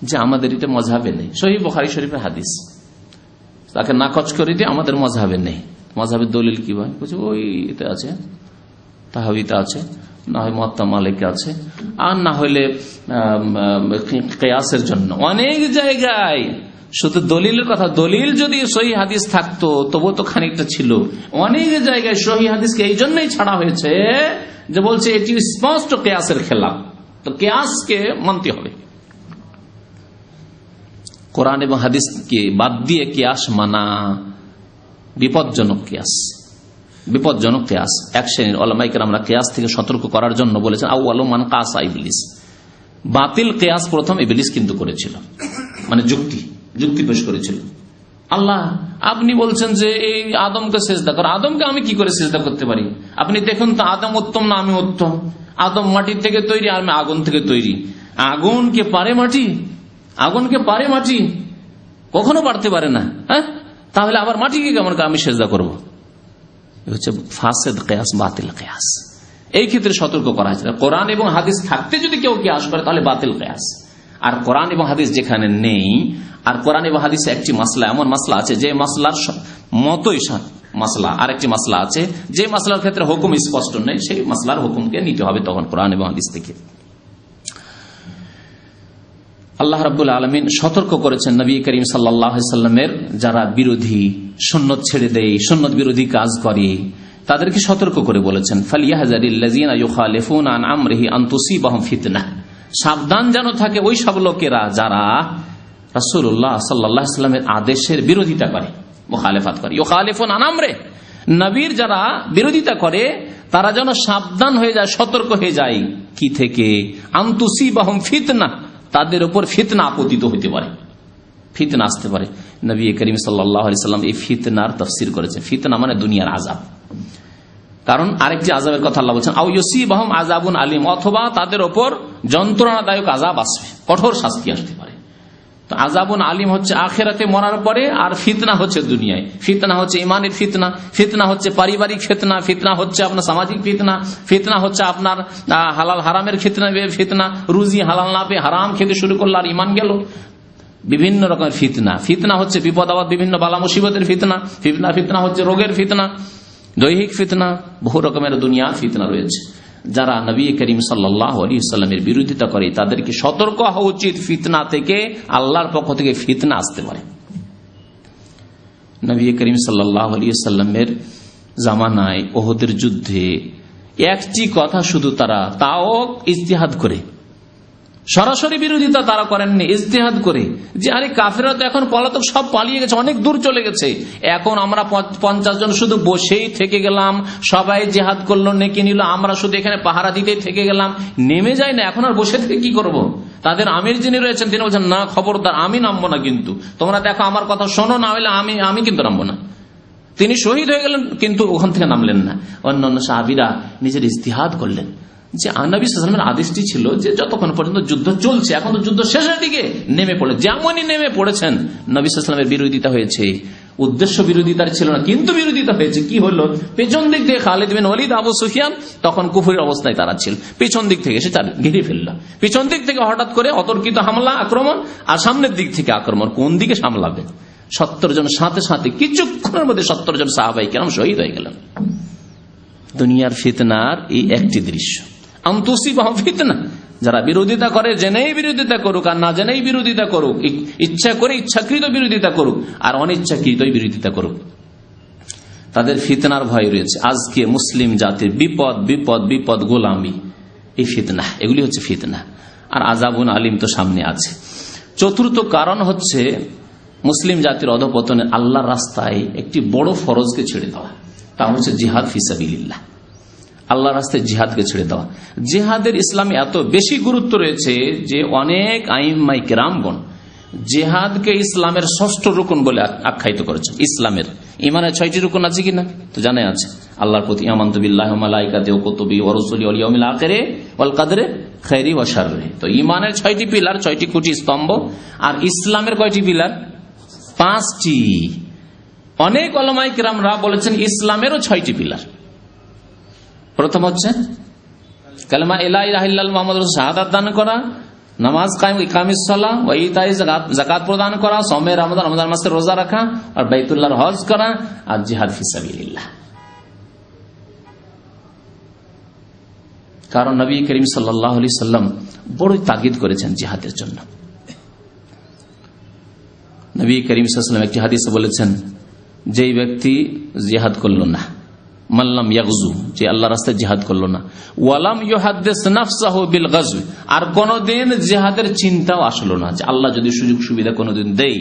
যে আমাদের এটা মজহাবে নেই। সহিহ বুখারী শরীফের হাদিস, তাকে নাকচ করে দিয়ে আমাদের মজহাবে নেই। মজহাবের দলিল কি ভাই? বলছে ওই এতে আছে, তাহাবিতে আছে, না হয় মুয়াত্তা মালিকে আছে, আর না হইলে কিয়াসের জন্য অনেক জায়গায়। শুধু দলিলের কথা, দলিল যদি সহিহ হাদিস থাকতো তবু তো খানিকটা ছিল। অনেক জায়গায় সহিহ হাদিসকে এই জন্যই ছাড়া হয়েছে যে বলছে এটি স্পষ্ট কিয়াসের খেলাফ, তো কিয়াসকে মানতে হবে। কোরআন এবং হাদিসকে বাদ দিয়ে কিয়াস মানা বিপজ্জনক কিয়াস, বিপজ্জনক কিয়াস। এক শ্রেণীর উলামায়ে কেরামরা কিয়াস থেকে সতর্ক করার জন্য বলেছেন আউয়ালু মান কাসা ইবলিস, বাতিল কিয়াস প্রথম ইবলিস কিন্তু করেছিল, মানে যুক্তি পেশ করেছিল। আল্লাহ আপনি বলছেন যে এই আদমকে সিজদা করো, আদমকে আমি কি করে সিজদা করতে পারি? আপনি দেখুন তো আদম উত্তম না আমি উত্তম? আদম মাটির থেকে তৈরি, আর আমি আগুন থেকে তৈরি। আগুনকে পারে মাটি? আগুনকে পারে মাটি? কখনো পারতে পারে না। হ্যাঁ, তাহলে আবার মাটিকে কেমন আমি সিজদা করব? হচ্ছে ফাসেদ কিয়াস, বাতিল কিয়াস। এই ক্ষেত্রে সতর্ক করা হয়েছে। কোরআন এবং হাদিস থাকতে যদি কেউ কিয়াস করে তাহলে বাতিল কিয়াস। আর কোরআন এবং হাদিস যেখানে নেই, আর কোরআন এবং হাদিসে একটি মাসলা, এমন মাসলা আছে যে মাসলার মতোই মাসলা, আর একটি মাসলা আছে যে মাসলার ক্ষেত্রে হুকুম স্পষ্ট নেই, সেই মাসলার হুকুমকে নিতে হবে তখন কোরআন এবং হাদিস থেকে। আল্লাহ রাব্বুল আলামিন সতর্ক করেছেন নবী করিম সাল্লাল্লাহু আলাইহি সাল্লামের যারা বিরোধী, সুন্নত ছেড়ে দেয়, সুন্নত বিরোধী কাজ করে, তাদেরকে সতর্ক করে বলেছেন ফালিয়াহযারিল্লাযীনা ইউখালিফুনা আন আমরিহি আন তুসিবাহুম ফিতনাহ, সাবধান যেন থাকে ওই সব লোকেরা যারা রাসূলুল্লাহ সাল্লাল্লাহু আলাইহি সাল্লামের আদেশের বিরোধিতা করে, মুখালেফাত করে। ইউখালিফুনা আন আমরে, নবীর যারা বিরোধিতা করে তারা যেন সাবধান হয়ে যায়, সতর্ক হয়ে যায়। কি থেকে? আন তুসিবাহুম ফিতনাহ, তাদের উপর ফিতনা আপতিত হতে পারে, ফিতনা আসতে পারে। নবী করিম সাল্লাল্লাহু আলাইহি সাল্লাম এই ফিতনার তাফসীর করেছেন। ফিতনা মানে দুনিয়ার আযাব। কারণ আরেকটি আযাবের কথা আল্লাহ বলেছেন আও ইউসিবাহুম আযাবুন আলীম, অথবা তাদের উপর যন্ত্রণাদায়ক আযাব আসবে, কঠোর শাস্তি আসতে পারে। তো আযাবুন আলীম হচ্ছে আখিরাতে মরার পরে, আর ফিতনা হচ্ছে দুনিয়ায়। ফিতনা হচ্ছে ইমানের ফিতনা, ফিতনা হচ্ছে পারিবারিক ফিতনা, ফিতনা হচ্ছে আপনার সামাজিক ফিতনা, ফিতনা হচ্ছে আপনার হালাল হারামের ফিতনা, রুজি হালাল না পেয়ে হারাম খেতে শুরু করলো আর ইমান গেল। বিভিন্ন রকমের ফিতনা। ফিতনা হচ্ছে বিপদ আপদ, বিভিন্ন বালা মুসিবতের ফিতনা। ফিতনা হচ্ছে রোগের ফিতনা, দৈহিক ফিতনা, বহু রকমের দুনিয়ার ফিতনা রয়েছে। যারা নবী করিম সাল্লাল্লাহু আলাইহি ওয়াসাল্লামের বিরোধিতা করে তাদেরকে সতর্ক হওয়া উচিত, ফিতনা থেকে, আল্লাহর পক্ষ থেকে ফিতনা আসতে পারে। নবী করিম সাল্লাল্লাহু আলাইহি ওয়াসাল্লামের জামানায় উহুদের যুদ্ধে একটি কথা শুধু তারা, তাও ইজতিহাদ করে, সরাসরি বিরোধিতা তারা করেননি, ইজতিহাদ করে, যে আরে কাফেররা তো এখন পলাতক, সব পালিয়ে গেছে, অনেক দূর চলে গেছে, এখন আমরা 50 জন শুধু বসেই থেকে গেলাম, সবাই জিহাদ করলো, নেকি নিল, আমরা শুধু এখানে পাহারা দিতেই থেকে গেলাম, নেমে যায় না, এখন আর বসে থেকে কি করব? তাদের আমির যিনি রয়েছেন তিনি বলছেন না, খবরদার আমি নামবো না, কিন্তু তোমরা দেখো আমার কথা শোনো, না হলে আমি কিন্তু নামবো না। তিনি শহীদ হয়ে গেলেন কিন্তু ওখান থেকে নামলেন না। অন্যান্য সাহাবীরা নিজের ইজতিহাদ করলেন যে নবী সাল্লাল্লাহু আলাইহি ওয়াসাল্লামের আদেশটি ছিল যে যতক্ষণ পর্যন্ত যুদ্ধ চলছে, এখন তো যুদ্ধ শেষের দিকে, নেমে পড়ে, যেমনই নেমে পড়েছেন নবী সাল্লাল্লাহু আলাইহি ওয়াসাল্লামের বিরোধিতা হয়েছে। উদ্দেশ্য বিরোধিতার ছিল না, কিন্তু বিরোধিতা হয়েছে। কি হলো? পেছন দিক থেকে খালিদ বিন ওয়ালিদ, আবু সুফিয়ান তখন কুফরের অবস্থায় তারা ছিল, পেছন দিক থেকে এসে ঘিরে ফেলল। পেছন দিক থেকে হঠাৎ করে অতর্কিত হামলা, আক্রমণ, আর সামনের দিক থেকে আক্রমণ, কোন দিকে সামলাবে? 70 জন, সাথে সাথে কিছুক্ষণের মধ্যে 70 জন সাহাবায়ে কেরাম শহীদ হয়ে গেলেন। দুনিয়ার ফিতনার এই একটি দৃশ্য। ফিতনা, যারা বিরোধিতা করে, জেনেই বিরোধিতা করুক আর না জেনেই বিরোধিতা করুক, ইচ্ছা করে ইচ্ছাকৃত বিরোধিতা করুক আর অনিচ্ছাকৃত বিরোধিতা করুক, তাদের ফিতনার ভয় রয়েছে। আজকে মুসলিম জাতির বিপদ বিপদ বিপদ, গোলামি, এই ফিতনা, এগুলি হচ্ছে ফিতনা। আর আযাবুন আলিম তো সামনে আছে। চতুর্থ কারণ হচ্ছে মুসলিম জাতির অধঃপতনে আল্লাহর রাস্তায় একটি বড় ফরজকে ছেড়ে দেওয়া, তা হচ্ছে জিহাদ ফি সাবিলিল্লাহ, আল্লাহর রাস্তায় জিহাদকে ছেড়ে দেওয়া। জিহাদের ইসলামে এত বেশি গুরুত্ব রয়েছে যে অনেক আইম্মায়ে কেরামগণ জিহাদকে ইসলামের 6ষ্ঠ রুকন বলে আখ্যায়িত করেছেন। ইসলামের ইমানের 6টি রুকন আছে কিনা তো জানা আছে। আল্লাহর প্রতি আমানতু বিল্লাহি ওয়া মালাইকাতিহি ওয়া কুতুবিহি ওয়া রুসুলিহি ওয়াল ইয়াউমিল আখিরি ওয়াল কদরি খাইরি ওয়া শাররি। তো ইমানের 6টি পিলার, 6টি খুঁটি স্তম্ভ। আর ইসলামের কয়টি পিলার? 5টি। অনেক উলামায়ে কেরামরা বলেছেন ইসলামেরও 6টি পিলার। প্রথম হচ্ছে কালেমা লা ইলাহা ইল্লাল্লাহ মুহাম্মাদুর রাসূলুল্লাহ, শাহাদাত দান করা। নামাজ কায়েম, ইকামিস সালাহ ওয়া ইতাই যাকাত প্রদান করা, সওমে রমজান, রমজান মাসে রোজা রাখা, আর বাইতুল্লাহর হজ করা, আর জিহাদ ফি সাবিলিল্লাহ। কারণ নবী করিম সাল্লাল্লাহু আলাইহি সাল্লাম বড়ই তাগিদ করেছেন জিহাদের জন্য। নবী করিম সাল্লাল্লাহু আলাইহি সাল্লাম একটি হাদিসে বলেছেন, যেই ব্যক্তি জিহাদ করলো না, মাল্লাম ইয়াগজু, যে আল্লাহর রাস্তায় জিহাদ করলো না, ওয়ালাম ইউহাদ্দিস নাফসাহু বিল গাজওয়ি, আর কোনদিন জিহাদের চিন্তাও আসলো না যে আল্লাহ যদি সুযোগ সুবিধা কোনদিন দেই,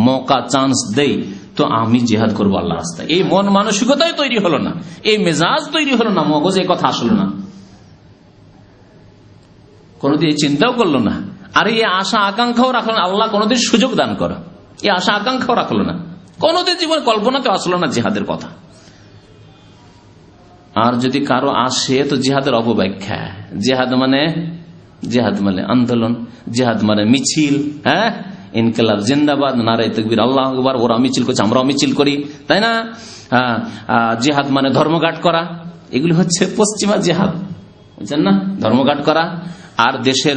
মৌকা চান্স দেই, তো আমি জিহাদ করবো আল্লাহর রাস্তায়, এই মন মানসিকতাই তৈরি হলো না, এই মেজাজ তৈরি হলো না, মগজে এই কথা আসলো না, কোনদিন এই চিন্তাও করলো না, আর এই আশা আকাঙ্ক্ষাও রাখলো না আল্লাহ কোনদিন সুযোগ দান করো, এই আশা আকাঙ্ক্ষাও রাখলো না, কোনদিন জীবন কল্পনাতে আসলো না জিহাদের কথা। আর যদি কারো আসে তো জিহাদের অপব্যাখ্যা, জিহাদ মানে আন্দোলন, জিহাদ মানে মিছিল, হ্যাঁ, ইনকিলাব জিন্দাবাদ, নারে তাকবীর, আল্লাহু আকবার, ওরা মিছিল করছে আমরাও মিছিল করি, তাই না? জিহাদ মানে ধর্মঘাট করা, এগুলি হচ্ছে পশ্চিমা জিহাদ, বুঝছেন না? ধর্মঘাট করা আর দেশের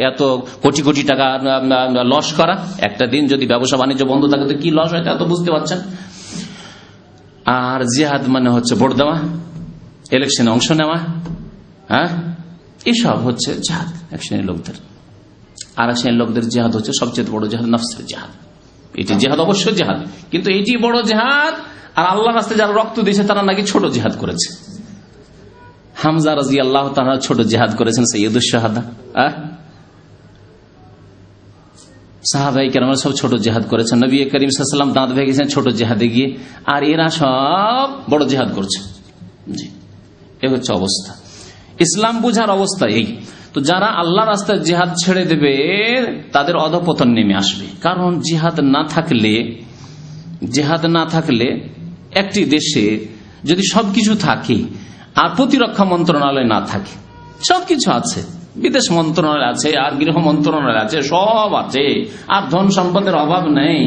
এত কোটি কোটি টাকা লস করা, একটা দিন যদি ব্যবসা বাণিজ্য বন্ধ থাকে তো কি লস হয় তা তো বুঝতে পারছেন। আর জিহাদ মানে হচ্ছে ভোট দেওয়া, ইলেকশনে অংশ নেওয়া, হ্যাঁ, এসব হচ্ছে জিহাদ এক শ্রেণীর লোকদের। আর এক শ্রেণীর লোকদের জিহাদ হচ্ছে সবচেয়ে বড় জিহাদ, নফসের জিহাদ। এটি জিহাদ অবশ্যই জিহাদ, কিন্তু এটি বড় জিহাদ। আর আল্লাহর রাস্তায় যারা রক্ত দিয়েছে তারা নাকি ছোট জিহাদ করেছে। হামজা রাদিয়াল্লাহু তাআলা ছোট জিহাদ করেছেন, সাইয়্যিদুশ শাহাদা। সাহাবায়ে কেরামরা সব ছোট জিহাদ করেছেন, নবী করিম সাল্লাল্লাহু আলাইহি ওয়াসাল্লাম দাঁত ভেঙেছেন ছোট জিহাদে গিয়ে, আর এরা সব বড় জিহাদ করছে। জি, এই হচ্ছে অবস্থা, ইসলাম বুঝার অবস্থা এই। তো যারা আল্লাহর রাস্তায় জিহাদ ছেড়ে দেবে তাদের অধঃপতন নেমে আসবে। কারণ জিহাদ না থাকলে একটি দেশে যদি সবকিছু থাকে আর প্রতিরক্ষা মন্ত্রণালয় না থাকে, সবকিছু আছে, বিদেশ মন্ত্রণালয় আছে, আর গৃহ মন্ত্রণালয় আছে, সব আছে, আর ধন সম্পদের অভাব নেই,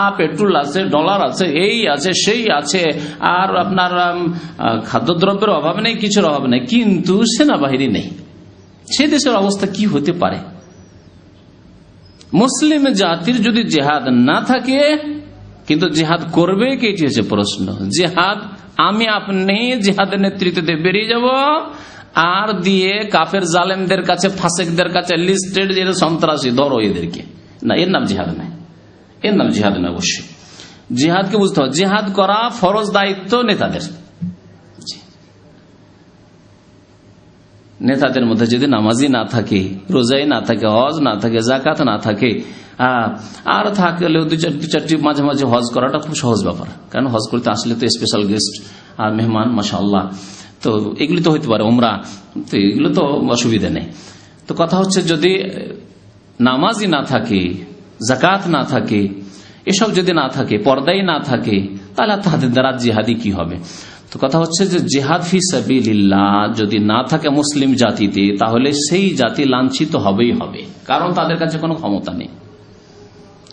আর পেট্রোল আছে, ডলার আছে, এই আছে সেই আছে, আর আপনার খাদ্যদ্রব্যের অভাব নেই, কিছুর অভাব নেই, কিন্তু সেনাবাহিনী নেই, সে দেশের অবস্থা কি হতে পারে? মুসলিম জাতির যদি জিহাদ না থাকে, কিন্তু জিহাদ করবে কে, এটি হচ্ছে প্রশ্ন। জিহাদ আমি আপনি জিহাদের নেতৃত্বে বেরিয়ে যাব, আর দিয়ে কাফের জালেমদের কাছে, ফাসেকদের কাছে লিস্টেড যে সন্ত্রাসী ধরো এদেরকে, না, এর নাম জিহাদ নয়, এর নাম জিহাদ নয়। অবশ্যই জিহাদকে বুঝতে হবে, জিহাদ করা ফরজ দায়িত্ব নেতাদের। নেতাদের মধ্যে যদি নামাজি না থাকে, রোজাই না থাকে, হজ না থাকে, যাকাত না থাকে, আর থাকলেও দু চারটি মাঝে মাঝে হজ করাটা খুব সহজ ব্যাপার, কারণ হজ করতে আসলে তো স্পেশাল গেস্ট আর মেহমান, মাশাআল্লাহ, তো এগুলি তো হইতে পারে, উমরা, তো এগুলো তো অসুবিধা নেই। তো কথা হচ্ছে যদি নামাজই না থাকে, যাকাত না থাকে, এসব যদি না থাকে, পর্দাই না থাকে, তাহলে তাদের দ্বারা জিহাদি কি হবে? তো কথা হচ্ছে যে জিহাদ ফি সাবিলিল্লাহ যদি না থাকে মুসলিম জাতিতে, তাহলে সেই জাতি লাঞ্ছিত হবেই হবে, কারণ তাদের কাছে কোনো ক্ষমতা নেই।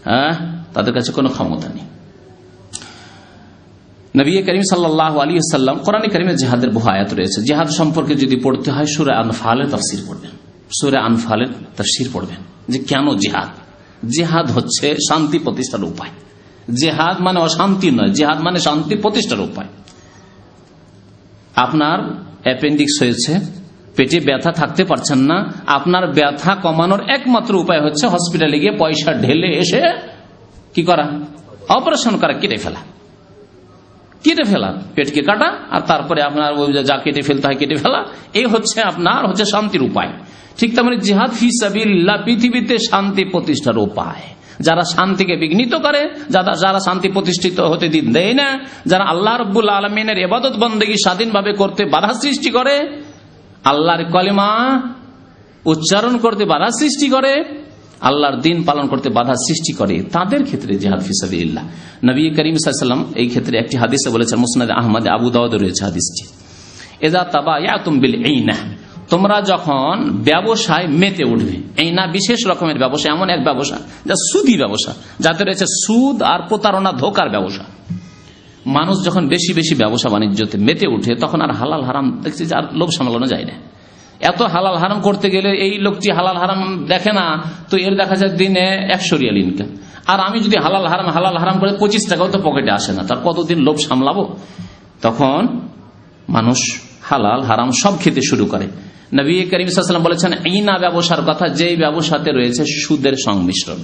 হ্যাঁ, তাদের কাছে কোনো ক্ষমতা নেই। নবী করিম সাল্লাল্লাহু আলাইহি ওয়াসাল্লাম কোরআনে কারিমে জিহাদের বহু আয়াত রয়েছে। জিহাদ সম্পর্কে যদি পড়তে হয় সূরা আনফালের তাফসীর পড়বেন, সূরা আনফালের তাফসীর পড়বেন যে কেন জিহাদ। জিহাদ হচ্ছে শান্তি প্রতিষ্ঠার উপায়। জিহাদ মানে অশান্তি নয়, জিহাদ মানে শান্তি প্রতিষ্ঠার উপায়। আপনার অ্যাপেন্ডিক্স হয়েছে, পেটে ব্যথা, থাকতে পারছেন না, আপনার ব্যথা কমানোর একমাত্র উপায় হচ্ছে হসপিটালে গিয়ে পয়সা ঢেলে এসে কি করা, অপারেশন করা, কেটে ফেলা, পেটকে কাটা, আর তারপরে আপনার যা কেটে ফেলতে হয় কেটে ফেলা, এই হচ্ছে আপনার হচ্ছে শান্তির উপায়। ঠিক তেমনি জিহাদ ফি সাবিলিল্লাহ পৃথিবীতে শান্তি প্রতিষ্ঠার উপায়। যারা শান্তিকে বিঘ্নিত করে, যারা শান্তি প্রতিষ্ঠিত হতে দেয় না, যারা আল্লাহ রাব্বুল আলামিনের ইবাদত বন্দেগী স্বাধীনভাবে করতে বাধা সৃষ্টি করে, আল্লাহর কালিমা উচ্চারণ করতে বাধা সৃষ্টি করে, আল্লাহর দিন পালন করতে বাধা সৃষ্টি করে, তাদের ক্ষেত্রে জিহাদ ফি সাবিলিল্লাহ। নবী করিম সাল্লাল্লাহু আলাইহি ওয়াসাল্লাম এই ক্ষেত্রে একটি হাদিসে বলেছেন, মুসনাদ আহমদ, আবু দাউদে রয়েছে হাদিসটি, ইযা তাবায়াতুম বিল ঈনা, তোমরা যখন ব্যবসায় মেতে উঠবে। ঈনা বিশেষ রকমের ব্যবসা, এমন এক ব্যবসা যা সুদী ব্যবসা, যাতে রয়েছে সুদ আর প্রতারণা, ধোঁকার ব্যবসা। মানুষ যখন বেশি বেশি ব্যবসা বাণিজ্যতে মেতে উঠে, তখন আর হালাল হারাম দেখছি যে আর লোভ সামলানো যায় না। এত হালাল হারাম করতে গেলে এই লোকটি হালাল হারাম দেখে না, তো এর দেখা যায় দিনে 100 রিয়াল ইনকাম। আর আমি যদি হালাল হারাম করে 25 টাকাও তো পকেটে আসে না, তার কতদিন লোভ সামলাবো? তখন মানুষ হালাল হারাম সব খেতে শুরু করে। নবী করিম সাল্লাল্লাহু আলাইহি ওয়াসাল্লাম বলেছেন ইনা ব্যবসার কথা, যেই ব্যবসাতে রয়েছে সুদের সংমিশ্রণ।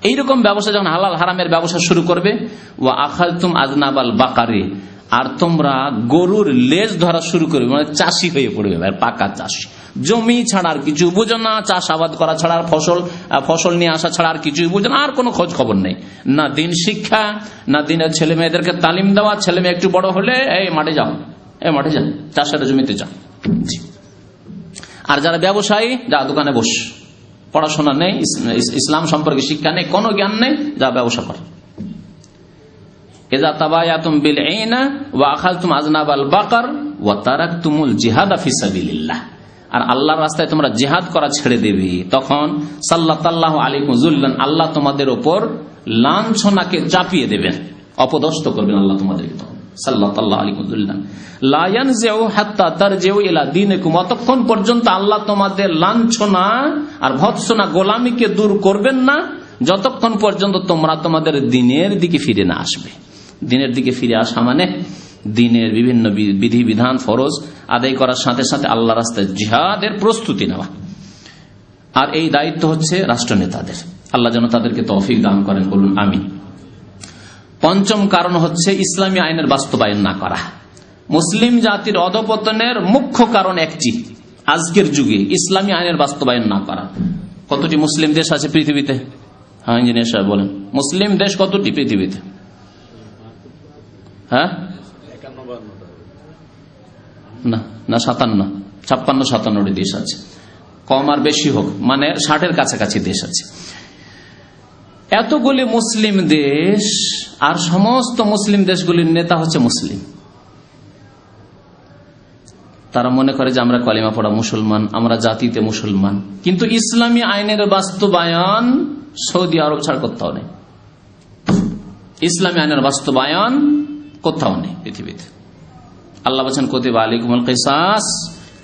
এইরকম ব্যবসা যখন হালাল হারামের ব্যবসা শুরু করবে, ওয়া আখালতুম আযনাবাল বাকারি, আর তোমরা গরুর লেজ ধরা শুরু করবে, মানে চাষি হয়ে পড়বে, পাকা চাষি, জমি ছাড়া আর কিছু বুঝো না, চাষাবাদ করা ছাড়া আর ফসল নিয়ে আসা ছাড়া আর কিছুই বুঝো না, আর কোনো খোঁজ খবর নেই, না দিন শিক্ষা, না দিনের ছেলে মেয়েদেরকে তালিম দেওয়া। ছেলে মেয়ে একটু বড় হলে এই মাঠে যাও, চাষের জমিতে যাও। আর যারা ব্যবসায়ী, যা দোকানে বস, পড়াশোনা নেই, ইসলাম সম্পর্কে শিক্ষা নেই, কোনো জ্ঞান নেই, যা ব্যবসা করে। ইযা তাবায়াতুম বিল আইনা ওয়া আখালতুম আযনাবাল বাকার ওয়া তারাকতুমুল জিহাদা ফি সাবিলিল্লাহ, আর আল্লাহর রাস্তায় তোমরা জিহাদ করা ছেড়ে দেবে, তখন সাল্লাল্লাহু আলাইকুম যুল্লান, আল্লাহ তোমাদের উপর লাঞ্ছনাকে চাপিয়ে দেবেন, অপদস্থ করবেন আল্লাহ তোমাদেরকে। সাল্লাল্লাহু আলাইকুম যুল্লান লা ইয়ানজিউ হাত্তা তারজিউ ইলা দীনিকুম, অতক্ষণ পর্যন্ত আল্লাহ তোমাদের লাঞ্ছনা আর ভৎসনা গোলামিকে দূর করবেন না, যতক্ষণ পর্যন্ত তোমরা তোমাদের দিনের দিকে ফিরে না আসবে। দিনের দিকে ফিরে আসা মানে দিনের বিভিন্ন বিধি বিধান ফরজ আদায় করার সাথে সাথে আল্লাহ রাস্তায় জিহাদের প্রস্তুতি নেওয়া। আর এই দায়িত্ব হচ্ছে রাষ্ট্রনেতাদের। আল্লাহ যেন তাদেরকে তৌফিক দান করেন, বলুন আমিন। পঞ্চম কারণ হচ্ছে ইসলামী আইনের বাস্তবায়ন না করা। মুসলিম জাতির অধপতনের মুখ্য কারণ একটি, আজকের যুগে ইসলামী আইনের বাস্তবায়ন না করা। কতটি মুসলিম দেশ আছে পৃথিবীতে? হ্যাঁ, ইঞ্জিনিয়ার সাহেব বলেন, মুসলিম দেশ কতটি পৃথিবীতে? হ্যাঁ, না 56-57টি দেশ আছে, কম আর বেশি হোক, মানে 60-এর কাছাকাছি দেশ আছে। এতগুলি মুসলিম দেশ, আর সমস্ত মুসলিম দেশগুলির নেতা হচ্ছে মুসলিম। তারা মনে করে যে আমরা কলিমা পড়া মুসলমান, আমরা জাতিতে মুসলমান, কিন্তু ইসলামী আইনের বাস্তবায়ন সৌদি আরব ছাড়া কোথাও নেই। ইসলামী আইনের বাস্তবায়ন কোথাও নেই পৃথিবীতে। আল্লাহ বলছেন কুতিবা আলাইকুমুল কিসাস,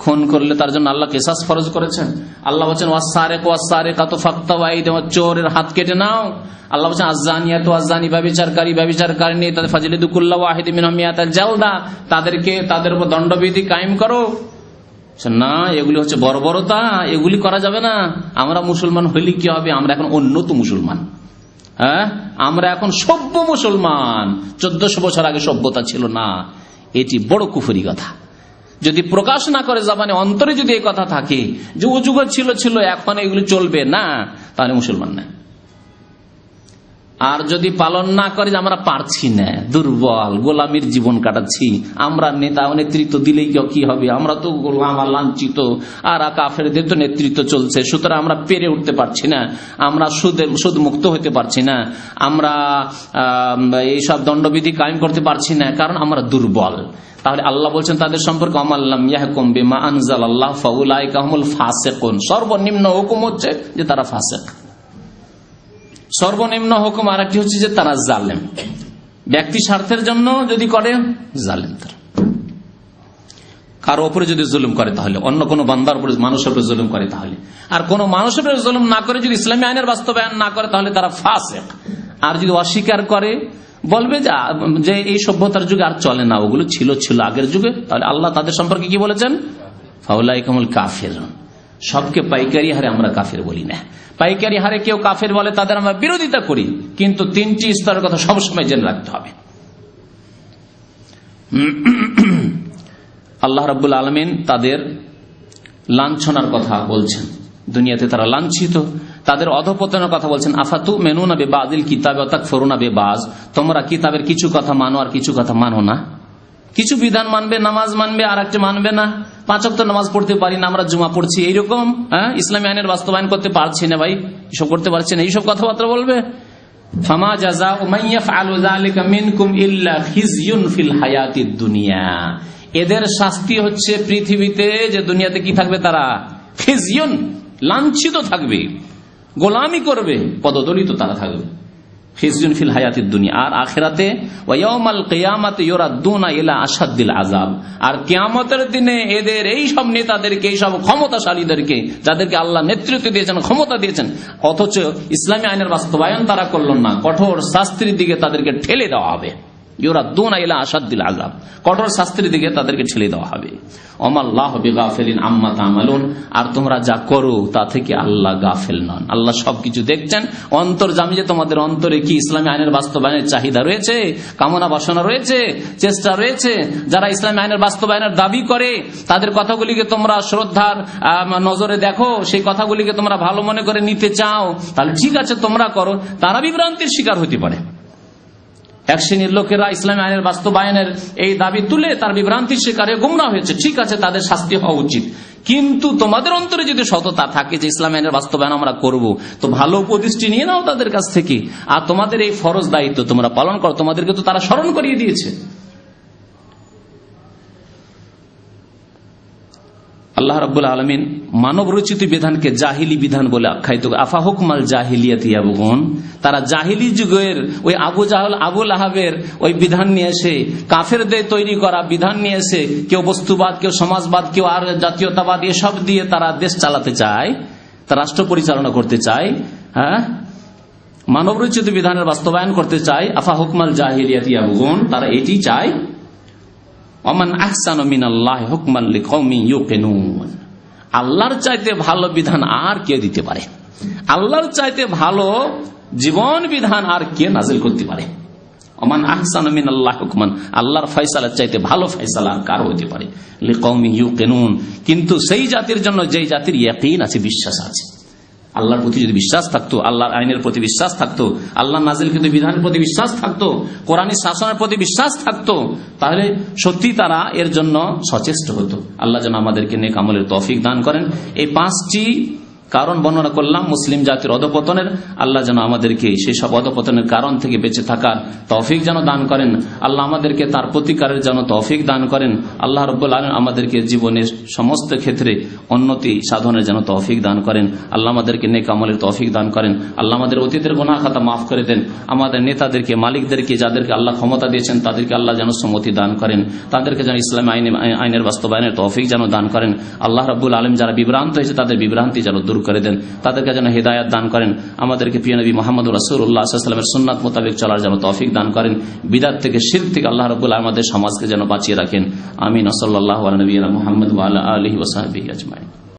খুন করলে তার জন্য আল্লাহ কিসাস ফরজ করেছেন। আল্লাহ বলছেন ওয়াসসারিকু ওয়াসসারিকাতু ফাকতাউ আইদিহুমা, চোরের হাত কেটে নাও। আল্লাহ বলছেন আয-যানিয়াতু ওয়াজ-যানি, ব্যভিচারকারী ব্যভিচারকারিনী, তাদের ফাজলিদু কুল্লা ওয়াহিদিন মিনহুম মিয়াতাল জালদা, তাদের উপর দণ্ডবিধি কায়েম করো। না, এগুলি হচ্ছে বর্বরতা, এগুলি করা যাবে না। আমরা মুসলমান হইলে কি হবে? আমরা এখন উন্নত মুসলমান, হ্যাঁ, আমরা এখন সভ্য মুসলমান। 1400 বছর আগে সভ্যতা ছিল না, এটি বড় কুফরি কথা। যদি প্রকাশ না করে জাবানে, অন্তরে যদি এই কথা থাকে যে ও যুগ ছিল এখন এগুলি চলবে না, তাহলে মুসলমান না। আর যদি পালন না করে যে আমরা পারছি না, দুর্বল, গোলামির জীবন কাটাচ্ছি, আমরা নেতা নেতৃত্ব দিলেই কি হবে, আমরা তো গোলাম, লাঞ্ছিত, আর কাফেরদের তো নেতৃত্ব চলছে, সুতরাং আমরা পেরে উঠতে পারছি না, আমরা সুদ মুক্ত হতে পারছি না, আমরা এইসব দণ্ডবিধি কায়েম করতে পারছি না, কারণ আমরা দুর্বল। তাহলে আল্লাহ বলছেন তাদের সম্পর্কে আমাল্লাম ইয়াহকুম বিমা আনজালাল্লাহ ফাউলাইকা হুমুল ফাসিকুন, সর্বনিম্ন হুকুম হচ্ছে যে তারা ফাসিক। সর্বনিম্ন হুকুম আর একটি হচ্ছে যে তারা জালেম, ব্যক্তি স্বার্থের জন্য যদি করে জালেম, তারা কারো উপরে যদি জুলুম করে তাহলে, অন্য কোনো বান্দার উপরে, মানুষের উপরে জুলুম করে তাহলে, আর কোন মানুষের উপরে জুলুম না করে যদি ইসলামী আইনের বাস্তবায়ন না করে তাহলে তারা ফাসিক। আর যদি অস্বীকার করে, বলবে যে এই সভ্যতার যুগে আর চলে না, ওগুলো ছিল আগের যুগে, তাহলে আল্লাহ তাদের সম্পর্কে কি বলেছেন? ফাউলাইকুমুল কাফিরুন। সবকে পাইকারি হারে আমরা কাফের বলি না। পাইকারি হারে কেউ কাফের বলে তাদের আমরা বিরোধিতা করি, কিন্তু 3টি স্তরের কথা সবসময় জেনে রাখতে হবে। আল্লাহ রাব্বুল আলামিন তাদের লাঞ্ছনার কথা বলছেন, দুনিয়াতে তারা লাঞ্ছিত, তাদের অধপতনের কথা বলছেন। আফাতুমিনুনা বিবাযিল কিতাবি ওয়া তাকফুরুনা বিবায, তোমরা কিতাবের কিছু কথা মানো আর কিছু কথা মানো না। কিছু বিধান মানবে, নামাজ মানবে, আর একটা মানবে না। 5 ওয়াক্ত নামাজ পড়তে পারি না, আমরা জুমা পড়ছি, এইরকম। হ্যাঁ, ইসলামী আইনের বাস্তবায়ন করতে পারছি না ভাই, এসব করতে পারছি না, এইসব কথাবার্তা বলবে। ফামা জাযাউ মান ইয়াফআলু যালিকা মিনকুম ইল্লা খিজয়ুন ফিল হায়াতিদ দুনিয়া, এদের শাস্তি হচ্ছে পৃথিবীতে, যে দুনিয়াতে কি থাকবে, তারা খিজয়ুন, লাঞ্ছিত থাকবে, গোলামি করবে, পদদলিত তারা থাকবে। খিজুন ফিল হায়াতিদ দুনিয়া, আর আখিরাতে ওয়া ইয়াউমাল কিয়ামাতি ইউরাদ্দুনা ইলা আশাদ্দিল আযাব, আর কিয়ামতের দিনে এদের এই সব নেতাদেরকে, এই সব ক্ষমতাশালীদেরকে, যাদেরকে আল্লাহ নেতৃত্ব দিয়েছেন, ক্ষমতা দিয়েছেন, অথচ ইসলামী আইনের বাস্তবায়ন তারা করল না, কঠোর শাস্তির দিকে তাদেরকে ঠেলে দেওয়া হবে। ইউরাদ্দুনা ইলা আশাদ্দিল আযাব, কঠোর শাস্তির দিকে তাদেরকে ঠেলে দেওয়া হবে। ওমাল্লাহু বিগাফিলিন আম্মা তা'মালুন, আর তোমরা যা করো তা থেকে আল্লাহ গাফেল নন। আল্লাহ সবকিছু দেখছেন। অন্তর্জামী যে তোমাদের অন্তরে কি ইসলামী আইনের বাস্তবায়নের চাহিদা রয়েছে, কামনা বাসনা রয়েছে, চেষ্টা রয়েছে, যারা ইসলামী আইনের বাস্তবায়নের দাবি করে তাদের কথাগুলিকে তোমরা শ্রদ্ধার নজরে দেখো, সেই কথাগুলিকে তোমরা ভালো মনে করে নিতে চাও, তাহলে ঠিক আছে তোমরা করো। তারা বিভ্রান্তির শিকার হতে পারে। এক শ্রেণীর লোকেরা ইসলামী আইনের বাস্তবায়নের এই দাবি তুলে তার বিভ্রান্তির শিকারে গুমরাহ হয়েছে, ঠিক আছে তাদের শাস্তি হওয়া উচিত। কিন্তু তোমাদের অন্তরে যদি সততা থাকে যে ইসলামী আইনের বাস্তবায়ন আমরা করব, তো ভালো উপদেশটি নিয়ে নাও তাদের কাছ থেকে, আর তোমাদের এই ফরজ দায়িত্ব তোমরা পালন করো। তোমাদেরকে তো তারা স্মরণ করিয়ে দিয়েছে। আল্লাহ রাব্বুল আলামিন মানব রচিত বিধানকে জাহিলি বিধান বলে আখ্যায়িত। আফা হুকমাল জাহিলিয়াতি ইয়াবগুন, তারা জাহিলি যুগের ওই আবু জাহল, আবু লাহাবের ওই বিধান নিয়ে এসে, কাফেরদের তৈরি করা বিধান নিয়ে এসে, কেউ বস্তুবাদ, কেউ সমাজবাদ, কেউ আর জাতীয়তাবাদ, এসব দিয়ে তারা দেশ চালাতে চায়, তারা রাষ্ট্র পরিচালনা করতে চায়, হ্যাঁ, মানব রচিত বিধানের বাস্তবায়ন করতে চায়। আফা হুকমাল জাহিলিয়াতি ইয়াবগুন, তারা এটি চায়। ওমান আহসানু মিনাল্লাহি হুকমান লিকাউমিন ইউকিনুন, আল্লাহর চাইতে ভালো বিধান আর কে দিতে পারে? আল্লাহর চাইতে ভালো জীবন বিধান আর কে নাজিল করতে পারে? ওমান আহসানু মিনাল্লাহি হুকমান, আল্লাহর ফয়সালার চাইতে ভালো ফয়সালা কার হতে পারে? লিকাউমিন ইউকিনুন, কিন্তু সেই জাতির জন্য যেই জাতির ইয়াকিন আছে, বিশ্বাস আছে। আল্লাহর প্রতি যদি বিশ্বাস থাকতো, আল্লাহর আইনের প্রতি বিশ্বাস থাকতো, আল্লাহ নাজিলকৃত বিধানের প্রতি বিশ্বাস থাকতো, কোরআনী শাসনের প্রতি বিশ্বাস থাকতো, তাহলে সত্যি তারা এর জন্য সচেষ্ট হতো। আল্লাহ যেন আমাদেরকে নেক আমলের তৌফিক দান করেন। এই 5টি কারণ বর্ণনা করলাম মুসলিম জাতির অধঃপতনের। আল্লাহ যেন আমাদেরকে সেই সব অধঃপতনের কারণ থেকে বেঁচে থাকার তৌফিক যেন দান করেন। আল্লাহ আমাদেরকে তার প্রতিকারের যেন তৌফিক দান করেন। আল্লাহ রাব্বুল আলামিন আমাদেরকে জীবনের সমস্ত ক্ষেত্রে উন্নতি সাধনের যেন তৌফিক দান করেন। আল্লাহ আমাদেরকে নেক আমলের তৌফিক দান করেন। আল্লাহ আমাদের অতীতের গুনাহ খাতা মাফ করে দেন। আমাদের নেতাদেরকে, মালিকদেরকে, যাদেরকে আল্লাহ ক্ষমতা দিয়েছেন, তাদেরকে আল্লাহ যেন সম্মতি দান করেন। তাদেরকে যেন ইসলামী আইনের বাস্তবায়নের তৌফিক যেন দান করেন। আল্লাহ রাব্বুল আলামিন যারা বিভ্রান্ত হয়েছে তাদের বিভ্রান্তি যেন দূর করে দেন, তাদেরকে যেন হিদায়াত দান করেন। আমাদেরকে প্রিয় নবী মুহাম্মদ রাসূলুল্লাহ সাল্লাল্লাহু আলাইহি ওয়াসাল্লামের সুন্নাত মোতাবেক চলার যেন তৌফিক দান করেন। বিদআত থেকে, শিরক থেকে আল্লাহ রাব্বুল আলামিন আমাদের সমাজকে যেন বাঁচিয়ে রাখেন। আমিন। সাল্লাল্লাহু আলা নবিয়িনা মুহাম্মদ ওয়া আলা আলিহি ওয়া সাহবিহি আজমাইন।